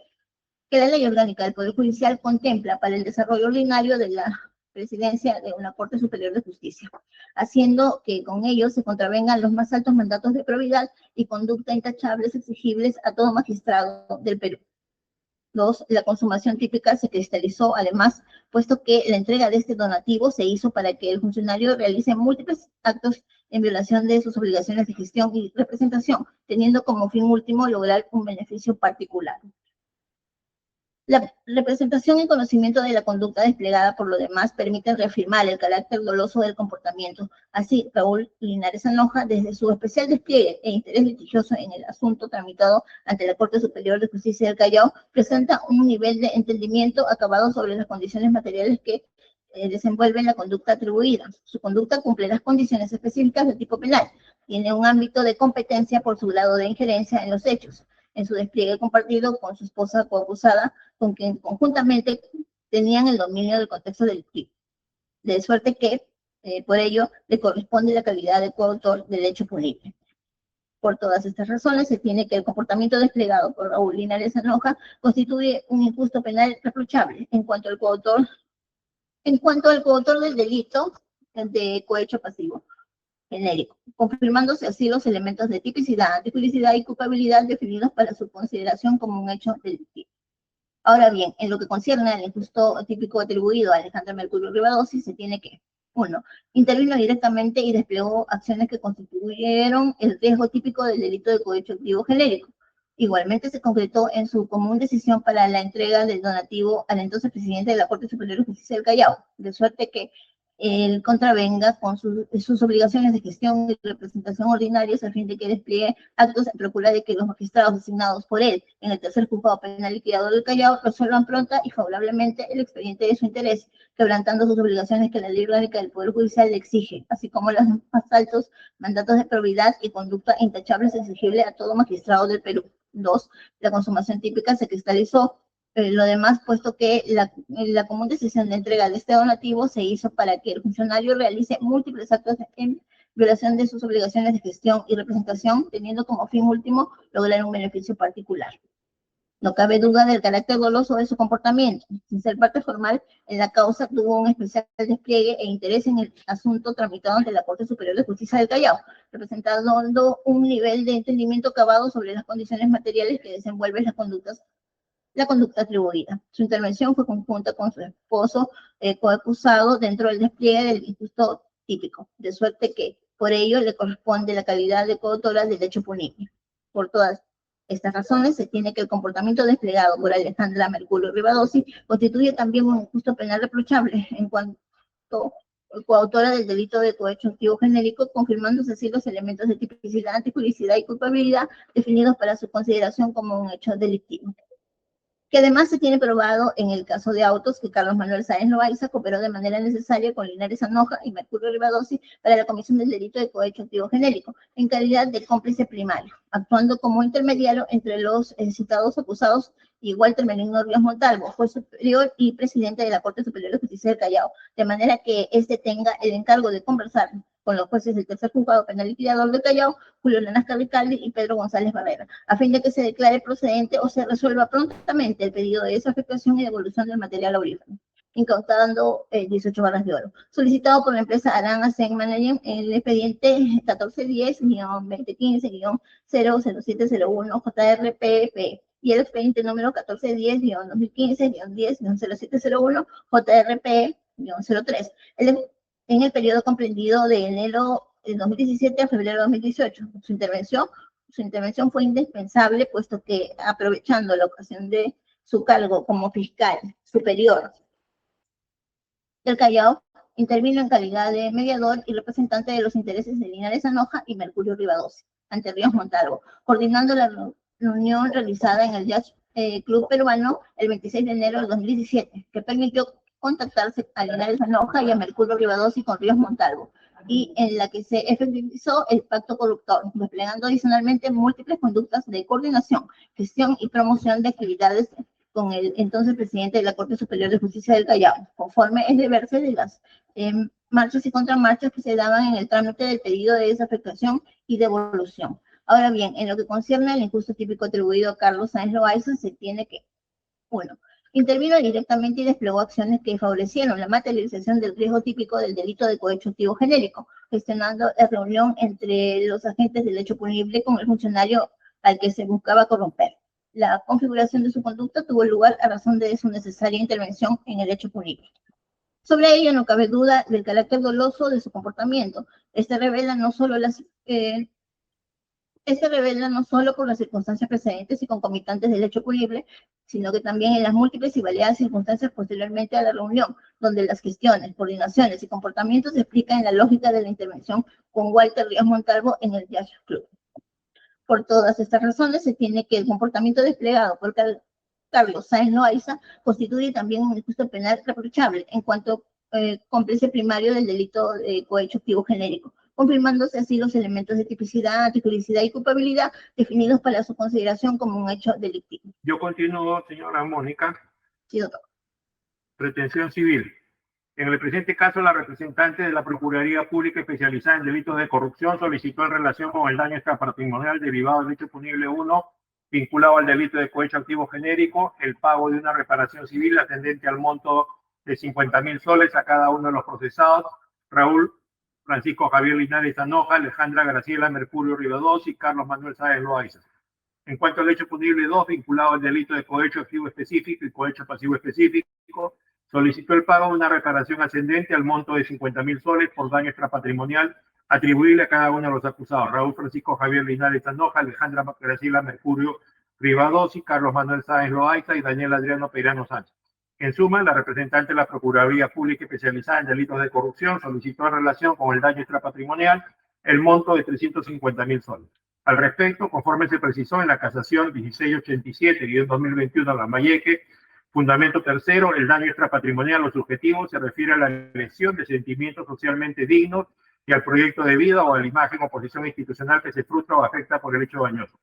que la Ley Orgánica del Poder Judicial contempla para el desarrollo ordinario de la presidencia de una Corte Superior de Justicia, haciendo que con ello se contravengan los más altos mandatos de probidad y conducta intachables exigibles a todo magistrado del Perú. 2. La consumación típica se cristalizó además, puesto que la entrega de este donativo se hizo para que el funcionario realice múltiples actos en violación de sus obligaciones de gestión y representación, teniendo como fin último lograr un beneficio particular. La representación y conocimiento de la conducta desplegada por lo demás permiten reafirmar el carácter doloso del comportamiento. Así, Raúl Linares Anoja, desde su especial despliegue e interés litigioso en el asunto tramitado ante la Corte Superior de Justicia del Callao, presenta un nivel de entendimiento acabado sobre las condiciones materiales que desenvuelven la conducta atribuida. Su conducta cumple las condiciones específicas del tipo penal. Tiene un ámbito de competencia por su grado de injerencia en los hechos, en su despliegue compartido con su esposa coacusada, con quien conjuntamente tenían el dominio del contexto delictivo. De suerte que, por ello, le corresponde la calidad de coautor del hecho punible. Por todas estas razones, se tiene que el comportamiento desplegado por Raúl Linares Anoja constituye un injusto penal reprochable en cuanto al coautor del delito de cohecho pasivo genérico, confirmándose así los elementos de tipicidad, antijulicidad y culpabilidad definidos para su consideración como un hecho delictivo. Ahora bien, en lo que concierne al injusto típico atribuido a Alejandra Mercurio Rivadossi, se tiene que 1. Intervino directamente y desplegó acciones que constituyeron el riesgo típico del delito de cohecho activo genérico. Igualmente se concretó en su común decisión para la entrega del donativo al entonces presidente de la Corte Superior de Justicia del Callao, de suerte que él contravenga con sus obligaciones de gestión y representación ordinarias a fin de que despliegue actos en procura de que los magistrados designados por él en el tercer juzgado penal liquidador del Callao resuelvan pronta y favorablemente el expediente de su interés, quebrantando sus obligaciones que la ley orgánica del Poder Judicial le exige, así como los más altos mandatos de probidad y conducta intachables exigible a todo magistrado del Perú. 2. La consumación típica se cristalizó. Lo demás, puesto que la común decisión de entrega de este donativo se hizo para que el funcionario realice múltiples actos en violación de sus obligaciones de gestión y representación, teniendo como fin último lograr un beneficio particular. No cabe duda del carácter doloso de su comportamiento. Sin ser parte formal, en la causa tuvo un especial despliegue e interés en el asunto tramitado ante la Corte Superior de Justicia del Callao, representando un nivel de entendimiento acabado sobre las condiciones materiales que desenvuelven la conducta atribuida. Su intervención fue conjunta con su esposo coacusado dentro del despliegue del injusto típico, de suerte que por ello le corresponde la calidad de coautora del hecho punible. Por todas estas razones, se tiene que el comportamiento desplegado por Alejandra Mercurio Rivadossi constituye también un injusto penal reprochable en cuanto coautora del delito de cohecho activo genérico, confirmándose así los elementos de tipicidad, antijulicidad y culpabilidad definidos para su consideración como un hecho delictivo. Que además se tiene probado en el caso de autos que Carlos Manuel Sáenz Loaiza cooperó de manera necesaria con Linares Anoja y Mercurio Rivadossi para la comisión del delito de cohecho activo genérico, en calidad de cómplice primario, actuando como intermediario entre los citados acusados y Walter Benigno Ríos Montalvo, juez superior y presidente de la Corte Superior de Justicia del Callao, de manera que éste tenga el encargo de conversar con los jueces del tercer juzgado penal liquidador del Callao, Julio Lanas Carricaldi y Pedro González Barrera, a fin de que se declare procedente o se resuelva prontamente el pedido de desafectación y devolución del material aurífero, incautando 18 barras de oro, solicitado por la empresa Aran Ascent Management en el expediente 1410-2015-00701 JRPP y el expediente número 1410-2015-10-0701 JRP-03. En el periodo comprendido de enero de 2017 a febrero de 2018. Su intervención fue indispensable, puesto que, aprovechando la ocasión de su cargo como fiscal superior del Callao, intervino en calidad de mediador y representante de los intereses de Linares Anoja y Mercurio Rivadossi ante Ríos Montalvo, coordinando la reunión realizada en el Jazz Club Peruano el 26 de enero de 2017, que permitió contactarse a Linares Anoja y a Mercurio Rivadossi con Ríos Montalvo, y en la que se efectivizó el pacto corruptor, desplegando adicionalmente múltiples conductas de coordinación, gestión y promoción de actividades con el entonces presidente de la Corte Superior de Justicia del Callao, conforme es de verse de las marchas y contramarchas que se daban en el trámite del pedido de desafectación y devolución. Ahora bien, en lo que concierne al injusto típico atribuido a Carlos Sáenz Loaiza, se tiene que 1. Intervino directamente y desplegó acciones que favorecieron la materialización del riesgo típico del delito de cohecho activo genérico, gestionando la reunión entre los agentes del hecho punible con el funcionario al que se buscaba corromper. La configuración de su conducta tuvo lugar a razón de su necesaria intervención en el hecho punible. Sobre ello no cabe duda del carácter doloso de su comportamiento. Este revela no solo por las circunstancias precedentes y concomitantes del hecho punible, sino que también en las múltiples y variadas circunstancias posteriormente a la reunión, donde las gestiones, coordinaciones y comportamientos se explican en la lógica de la intervención con Walter Ríos Montalvo en el Yacht Club. Por todas estas razones, se tiene que el comportamiento desplegado por Carlos Sáenz Loaiza constituye también un injusto penal reprochable en cuanto cómplice primario del delito de cohecho activo genérico, confirmándose así los elementos de tipicidad, articulicidad y culpabilidad definidos para su consideración como un hecho delictivo. Yo continúo, señora Mónica. Sí, doctor. Pretensión civil. En el presente caso, la representante de la Procuraduría Pública especializada en delitos de corrupción solicitó en relación con el daño extrapatrimonial derivado del hecho punible 1, vinculado al delito de cohecho activo genérico, el pago de una reparación civil atendente al monto de 50.000 soles a cada uno de los procesados, Raúl Francisco Javier Linares Anoja, Alejandra Graciela Mercurio Rivadossi y Carlos Manuel Sáenz Loaiza. En cuanto al hecho punible 2, vinculado al delito de cohecho activo específico y cohecho pasivo específico, solicitó el pago de una reparación ascendente al monto de 50.000 soles por daño extrapatrimonial atribuible a cada uno de los acusados, Raúl Francisco Javier Linares Anoja, Alejandra Graciela Mercurio Rivadossi, Carlos Manuel Sáenz Loaiza y Daniel Adriano Peirano Sánchez. En suma, la representante de la Procuraduría Pública especializada en delitos de corrupción solicitó en relación con el daño extrapatrimonial el monto de 350.000 soles. Al respecto, conforme se precisó en la casación 1687-2021 Lambayeque, fundamento tercero, el daño extrapatrimonial o subjetivo se refiere a la lesión de sentimientos socialmente dignos y al proyecto de vida o a la imagen o posición institucional que se frustra o afecta por el hecho dañoso.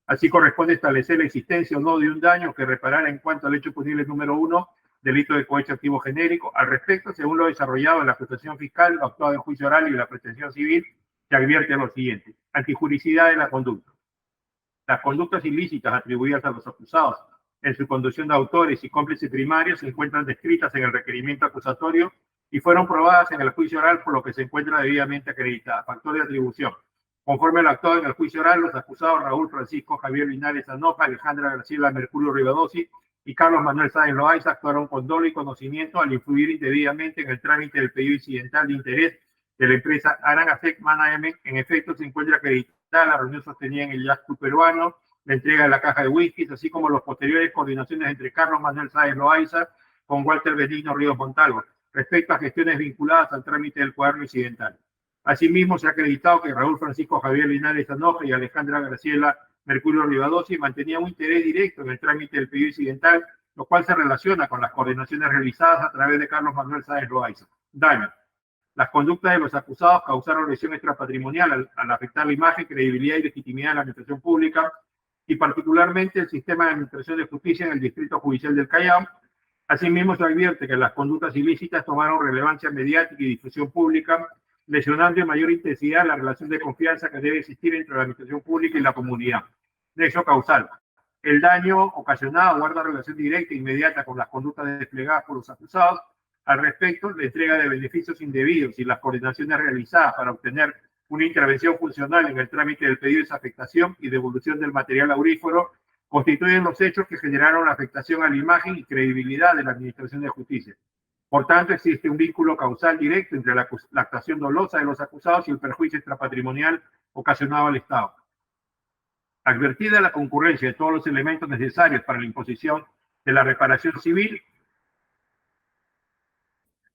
Así corresponde establecer la existencia o no de un daño que reparar en cuanto al hecho punible número 1, delito de cohecho activo genérico. Al respecto, según lo desarrollado en la acusación fiscal, lo actuado en juicio oral y la pretensión civil, se advierte lo siguiente: antijuricidad de la conducta. Las conductas ilícitas atribuidas a los acusados en su conducción de autores y cómplices primarios se encuentran descritas en el requerimiento acusatorio y fueron probadas en el juicio oral, por lo que se encuentra debidamente acreditada. Factor de atribución. Conforme al actuado en el juicio oral, los acusados Raúl Francisco Javier Linares Anoja, Alejandra Graciela Mercurio Rivadossi y Carlos Manuel Sáenz Loaiza actuaron con dolo y conocimiento al influir indebidamente en el trámite del pedido incidental de interés de la empresa Aranasec Management. En efecto, se encuentra acreditada la reunión sostenida en el Yacht Club peruano, la entrega de la caja de whisky, así como las posteriores coordinaciones entre Carlos Manuel Sáenz Loaiza con Walter Benigno Ríos Montalvo, respecto a gestiones vinculadas al trámite del cuaderno incidental. Asimismo, se ha acreditado que Raúl Francisco Javier Linares Anoja y Alejandra Graciela Mercurio Rivadossi mantenían un interés directo en el trámite del pedido incidental, lo cual se relaciona con las coordinaciones realizadas a través de Carlos Manuel Sáenz Loaiza. Daño. Las conductas de los acusados causaron lesión extrapatrimonial al afectar la imagen, credibilidad y legitimidad de la administración pública y particularmente el sistema de administración de justicia en el Distrito Judicial del Callao. Asimismo, se advierte que las conductas ilícitas tomaron relevancia mediática y difusión pública, lesionando en mayor intensidad la relación de confianza que debe existir entre la administración pública y la comunidad. Nexo causal. El daño ocasionado guarda relación directa e inmediata con las conductas desplegadas por los acusados. Al respecto, la entrega de beneficios indebidos y las coordinaciones realizadas para obtener una intervención funcional en el trámite del pedido de desafectación y devolución del material aurífero constituyen los hechos que generaron la afectación a la imagen y credibilidad de la Administración de Justicia. Por tanto, existe un vínculo causal directo entre la actuación dolosa de los acusados y el perjuicio extrapatrimonial ocasionado al Estado. Advertida la concurrencia de todos los elementos necesarios para la imposición de la reparación civil,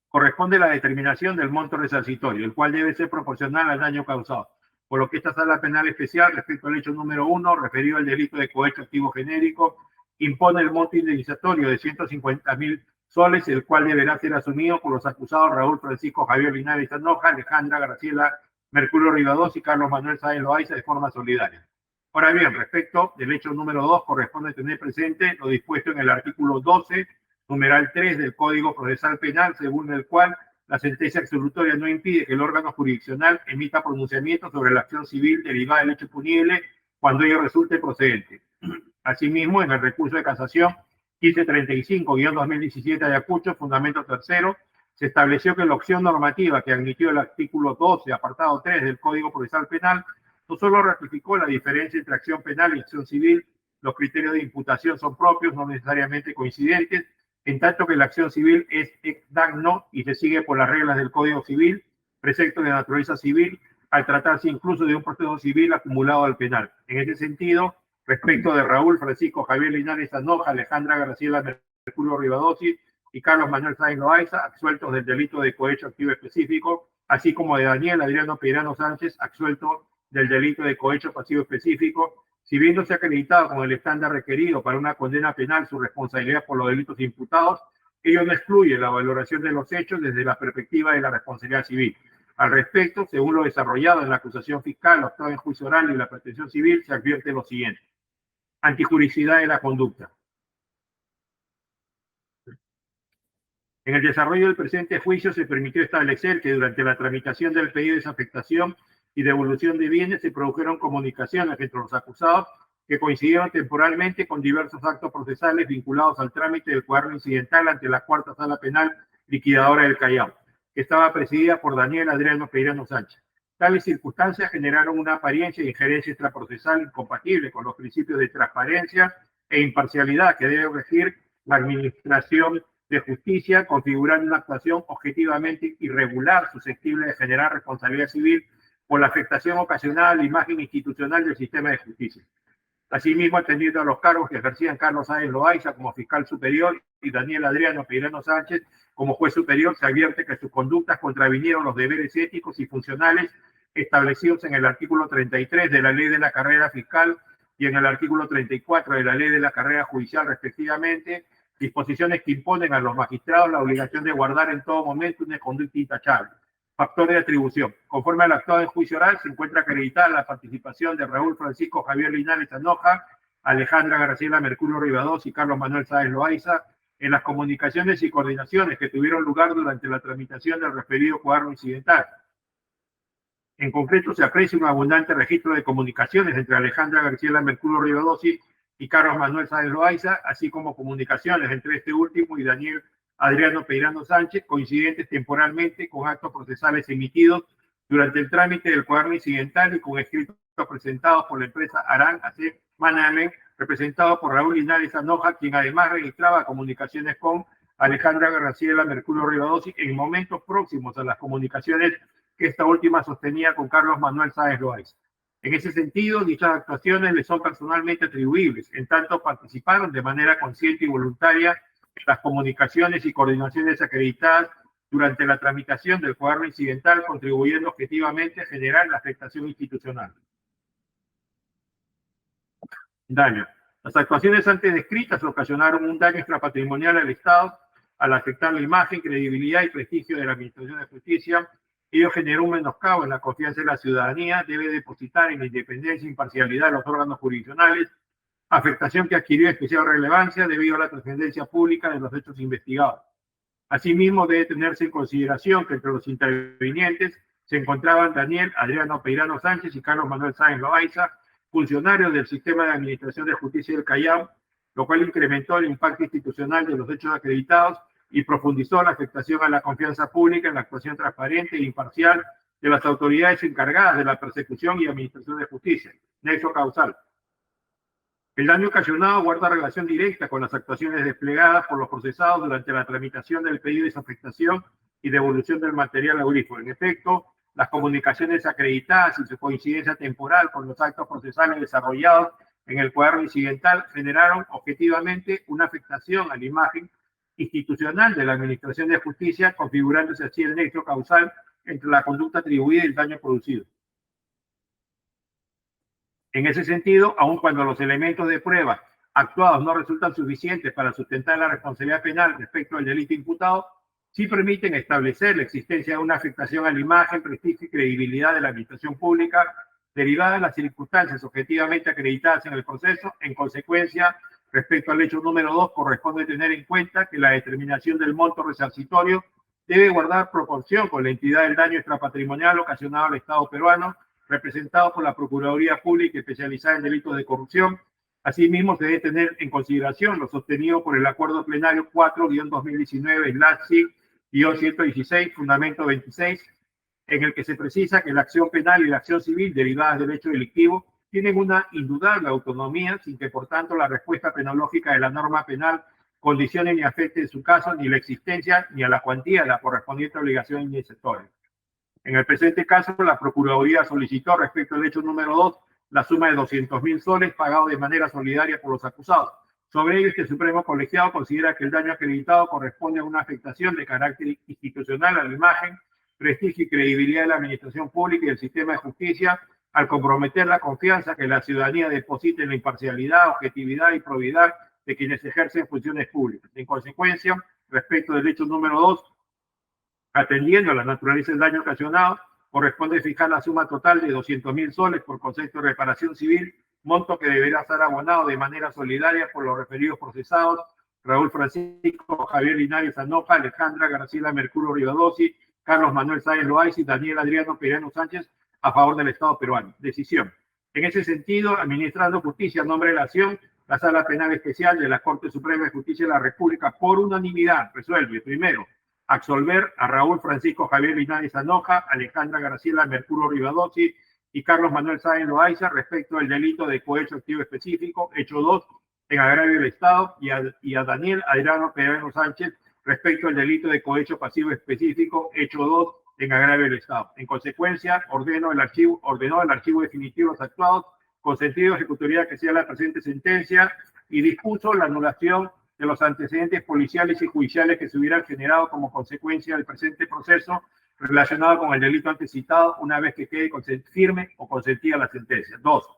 corresponde la determinación del monto resarcitorio, el cual debe ser proporcional al daño causado, por lo que esta sala penal especial, respecto al hecho número 1, referido al delito de cohecho activo genérico, impone el monto indemnizatorio de 150.000 soles, el cual deberá ser asumido por los acusados Raúl Francisco Javier Linares Anoja, Alejandra Graciela Mercurio Rivadossi y Carlos Manuel Sáenz Loaiza de forma solidaria. Ahora bien, respecto del hecho número 2, corresponde tener presente lo dispuesto en el artículo 12, numeral 3 del Código Procesal Penal, según el cual la sentencia absolutoria no impide que el órgano jurisdiccional emita pronunciamiento sobre la acción civil derivada del hecho punible cuando ello resulte procedente. Asimismo, en el recurso de casación 1535-2017 Ayacucho, fundamento tercero, se estableció que la opción normativa que admitió el artículo 12, apartado 3 del Código Procesal Penal, no solo ratificó la diferencia entre acción penal y acción civil, los criterios de imputación son propios, no necesariamente coincidentes, en tanto que la acción civil es ex danno y se sigue por las reglas del Código Civil, preceptos de naturaleza civil, al tratarse incluso de un proceso civil acumulado al penal. En ese sentido, respecto de Raúl Francisco Javier Linares Anoja, Alejandra Graciela Mercurio Rivadossi y Carlos Manuel Sáenz Loaiza, absueltos del delito de cohecho activo específico, así como de Daniel Adriano Peirano Sánchez, absuelto del delito de cohecho pasivo específico, si bien no se ha acreditado con el estándar requerido para una condena penal su responsabilidad por los delitos imputados, ello no excluye la valoración de los hechos desde la perspectiva de la responsabilidad civil. Al respecto, según lo desarrollado en la acusación fiscal, octava en juicio oral y la pretensión civil, se advierte lo siguiente: antijuricidad de la conducta. En el desarrollo del presente juicio se permitió establecer que durante la tramitación del pedido de desafectación y devolución de bienes se produjeron comunicaciones entre los acusados que coincidieron temporalmente con diversos actos procesales vinculados al trámite del cuaderno incidental ante la Cuarta Sala Penal Liquidadora del Callao, que estaba presidida por Daniel Adriano Peirano Sánchez. Tales circunstancias generaron una apariencia de injerencia extraprocesal incompatible con los principios de transparencia e imparcialidad que debe regir la administración de justicia, configurando una actuación objetivamente irregular susceptible de generar responsabilidad civil por la afectación ocasionada a la imagen institucional del sistema de justicia. Asimismo, atendiendo a los cargos que ejercían Carlos Sáenz Loaiza como fiscal superior y Daniel Adriano Peirano Sánchez como juez superior, se advierte que sus conductas contravinieron los deberes éticos y funcionales establecidos en el artículo 33 de la Ley de la Carrera Fiscal y en el artículo 34 de la Ley de la Carrera Judicial, respectivamente, disposiciones que imponen a los magistrados la obligación de guardar en todo momento una conducta intachable. Factor de atribución. Conforme al actuado en juicio oral, se encuentra acreditada la participación de Raúl Francisco Javier Linares Anoja, Alejandra Graciela Mercurio Rivadossi y Carlos Manuel Sáenz Loaiza en las comunicaciones y coordinaciones que tuvieron lugar durante la tramitación del referido cuaderno incidental. En concreto, se aprecia un abundante registro de comunicaciones entre Alejandra Graciela Mercurio Rivadossi y Carlos Manuel Sáenz Loaiza, así como comunicaciones entre este último y Daniel Adriano Peirano Sánchez, coincidentes temporalmente con actos procesales emitidos durante el trámite del cuaderno incidental y con escritos presentados por la empresa Aran AC Management, representado por Raúl Linares Anoja, quien además registraba comunicaciones con Alejandra Graciela Mercurio Rivadossi en momentos próximos a las comunicaciones que esta última sostenía con Carlos Manuel Sáenz Loaiza. En ese sentido, dichas actuaciones le son personalmente atribuibles, en tanto participaron de manera consciente y voluntaria en las comunicaciones y coordinaciones acreditadas durante la tramitación del cuaderno incidental, contribuyendo objetivamente a generar la afectación institucional. Daño. Las actuaciones antes descritas ocasionaron un daño extrapatrimonial al Estado al afectar la imagen, credibilidad y prestigio de la Administración de Justicia. Ello generó un menoscabo en la confianza de la ciudadanía, debe depositar en la independencia e imparcialidad de los órganos jurisdiccionales, afectación que adquirió especial relevancia debido a la trascendencia pública de los hechos investigados. Asimismo, debe tenerse en consideración que entre los intervinientes se encontraban Daniel Adriano Peirano Sánchez y Carlos Manuel Sáenz Loaiza, funcionarios del Sistema de Administración de Justicia del Callao, lo cual incrementó el impacto institucional de los hechos acreditados y profundizó la afectación a la confianza pública en la actuación transparente e imparcial de las autoridades encargadas de la persecución y administración de justicia. Nexo causal. El daño ocasionado guarda relación directa con las actuaciones desplegadas por los procesados durante la tramitación del pedido de desafectación y devolución del material aurífero. En efecto, las comunicaciones acreditadas y su coincidencia temporal con los actos procesales desarrollados en el cuaderno incidental generaron objetivamente una afectación a la imagen institucional de la Administración de Justicia, configurándose así el nexo causal entre la conducta atribuida y el daño producido. En ese sentido, aun cuando los elementos de prueba actuados no resultan suficientes para sustentar la responsabilidad penal respecto al delito imputado, sí permiten establecer la existencia de una afectación a la imagen, prestigio y credibilidad de la administración pública derivada de las circunstancias objetivamente acreditadas en el proceso. En consecuencia, respecto al hecho número 2, corresponde tener en cuenta que la determinación del monto resarcitorio debe guardar proporción con la entidad del daño extrapatrimonial ocasionado al Estado peruano, representado por la Procuraduría Pública especializada en delitos de corrupción. Asimismo, se debe tener en consideración lo sostenido por el Acuerdo Plenario 4-2019/116, Fundamento 26, en el que se precisa que la acción penal y la acción civil derivadas del hecho delictivo tienen una indudable autonomía, sin que, por tanto, la respuesta penológica de la norma penal condicione ni afecte en su caso ni la existencia ni a la cuantía de la correspondiente obligación indemnizatoria. En el presente caso, la Procuraduría solicitó respecto al hecho número 2 la suma de 200.000 soles pagado de manera solidaria por los acusados. Sobre ello, este Supremo Colegiado considera que el daño acreditado corresponde a una afectación de carácter institucional a la imagen, prestigio y credibilidad de la administración pública y del sistema de justicia, al comprometer la confianza que la ciudadanía deposita en la imparcialidad, objetividad y probidad de quienes ejercen funciones públicas. En consecuencia, respecto del hecho número 2, atendiendo a la naturaleza del daño ocasionado, corresponde fijar la suma total de 200.000 soles por concepto de reparación civil, monto que deberá ser abonado de manera solidaria por los referidos procesados Raúl Francisco Javier Linares Anoja, Alejandra Graciela Mercurio Rivadossi, Carlos Manuel Sáenz Loaiza y Daniel Adriano Peirano Sánchez a favor del Estado peruano. Decisión. En ese sentido, administrando justicia a nombre de la acción, la Sala Penal Especial de la Corte Suprema de Justicia de la República, por unanimidad, resuelve, primero, absolver a Raúl Francisco Javier Linares Anoja, Alejandra Graciela Mercurio Rivadossi y Carlos Manuel Sáenz Loaiza respecto al delito de cohecho activo específico, hecho 2, en agravio del Estado, y a Daniel Adriano Peirano Sánchez respecto al delito de cohecho pasivo específico, hecho 2, en agravio del Estado. En consecuencia, ordenó el archivo definitivo de los actuados con sentido de ejecutoria que sea la presente sentencia y dispuso la anulación de los antecedentes policiales y judiciales que se hubieran generado como consecuencia del presente proceso relacionado con el delito antes citado una vez que quede firme o consentida la sentencia. 2.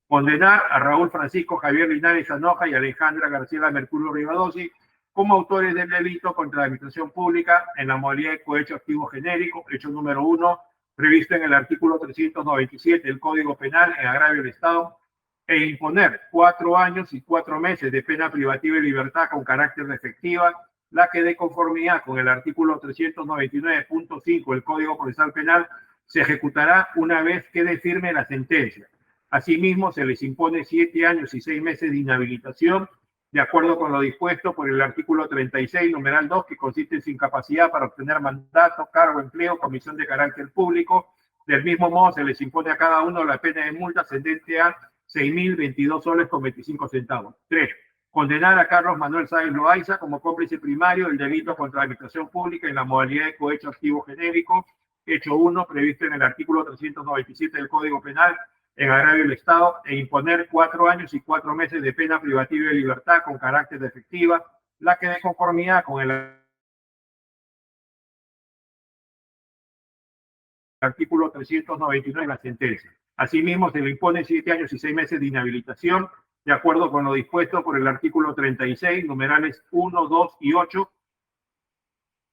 Condenar a Raúl Francisco Javier Linares Anoja y Alejandra Graciela Mercurio Rivadossi como autores del delito contra la administración pública en la modalidad de cohecho activo genérico, hecho número 1, previsto en el artículo 397 del Código Penal en agravio del Estado, e imponer 4 años y 4 meses de pena privativa de libertad con carácter de efectiva, la que de conformidad con el artículo 399.5 del Código Procesal Penal se ejecutará una vez quede firme la sentencia. Asimismo, se les impone 7 años y 6 meses de inhabilitación, de acuerdo con lo dispuesto por el artículo 36, numeral 2, que consiste en su incapacidad para obtener mandato, cargo, empleo, comisión de carácter público. Del mismo modo, se les impone a cada uno la pena de multa ascendente a 6.022 soles con 25 centavos. 3. Condenar a Carlos Manuel Sáenz Loaiza como cómplice primario del delito contra la administración pública en la modalidad de cohecho activo genérico, hecho 1, previsto en el artículo 397 del Código Penal, en agravio del Estado, e imponer 4 años y 4 meses de pena privativa de libertad con carácter de efectiva, la que de conformidad con el artículo 399 de la sentencia. Asimismo, se le impone 7 años y 6 meses de inhabilitación, de acuerdo con lo dispuesto por el artículo 36, numerales 1, 2 y 8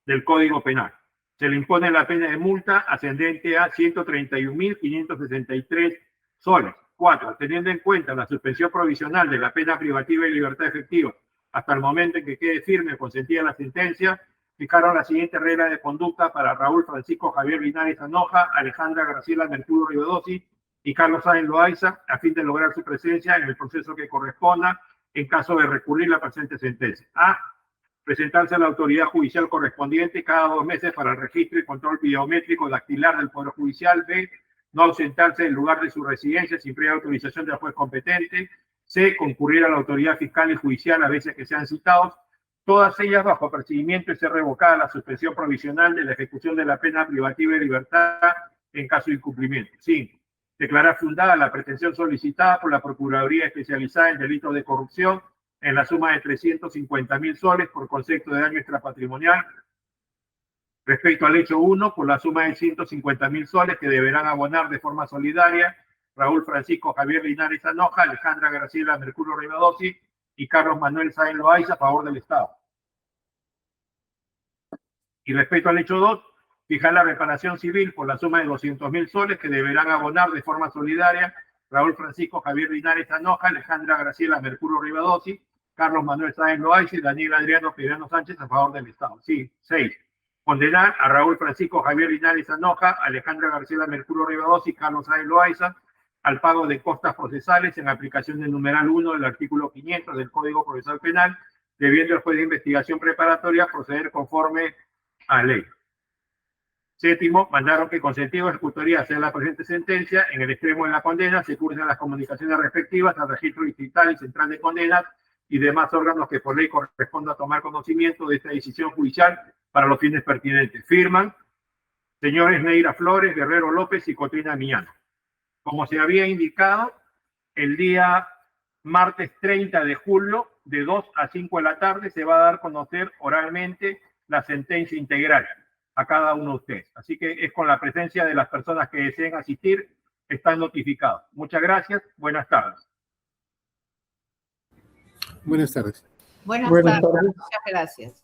del Código Penal. Se le impone la pena de multa ascendente a 131.563 soles. 4. Teniendo en cuenta la suspensión provisional de la pena privativa de libertad efectiva hasta el momento en que quede firme o consentida la sentencia, fijaron la siguiente regla de conducta para Raúl Francisco Javier Linares Anoja, Alejandra Graciela Mercurio Rivadossi y Carlos Sáenz Loaiza, a fin de lograr su presencia en el proceso que corresponda en caso de recurrir la presente sentencia. A. Presentarse a la autoridad judicial correspondiente cada 2 meses para el registro y control biométrico dactilar del Poder Judicial. B. No ausentarse del lugar de su residencia sin previa autorización del juez competente. C. Concurrir a la autoridad fiscal y judicial a veces que sean citados, todas ellas bajo apercibimiento y ser revocada la suspensión provisional de la ejecución de la pena privativa de libertad en caso de incumplimiento. 5. Declarar fundada la pretensión solicitada por la Procuraduría Especializada en Delitos de Corrupción en la suma de 350.000 soles por concepto de daño extrapatrimonial. Respecto al hecho 1, por la suma de 150.000 soles que deberán abonar de forma solidaria Raúl Francisco Javier Linares Anoja, Alejandra Graciela Mercurio Rivadossi y Carlos Manuel Sáenz Loaiza a favor del Estado. Y respecto al hecho 2, fijar la reparación civil por la suma de 200.000 soles que deberán abonar de forma solidaria Raúl Francisco Javier Linares Anoja, Alejandra Graciela Mercurio Rivadossi, Carlos Manuel Sáenz Loaiza y Daniel Adriano Peirano Sánchez a favor del Estado. Sí. 6. Condenar a Raúl Francisco Javier Linares Anoja, Alejandra Graciela Mercurio Rivadossi y Carlos Sáenz Loaiza al pago de costas procesales en aplicación del numeral 1 del artículo 500 del Código Procesal Penal, debiendo el juez de investigación preparatoria proceder conforme a ley. 7. Mandaron que con sentido de ejecutoría sea la presente sentencia, en el extremo de la condena se cursen las comunicaciones respectivas al registro distrital y central de condenas y demás órganos que por ley corresponda tomar conocimiento de esta decisión judicial para los fines pertinentes. Firman señores Neira Flores, Guerrero López y Cotrina Millán. Como se había indicado, el día martes 30 de julio, de 2 a 5 de la tarde, se va a dar a conocer oralmente la sentencia integral a cada uno de ustedes. Así que es con la presencia de las personas que deseen asistir, están notificados. Muchas gracias, buenas tardes. Buenas tardes. Buenas Buenas tardes. tardes. Muchas gracias.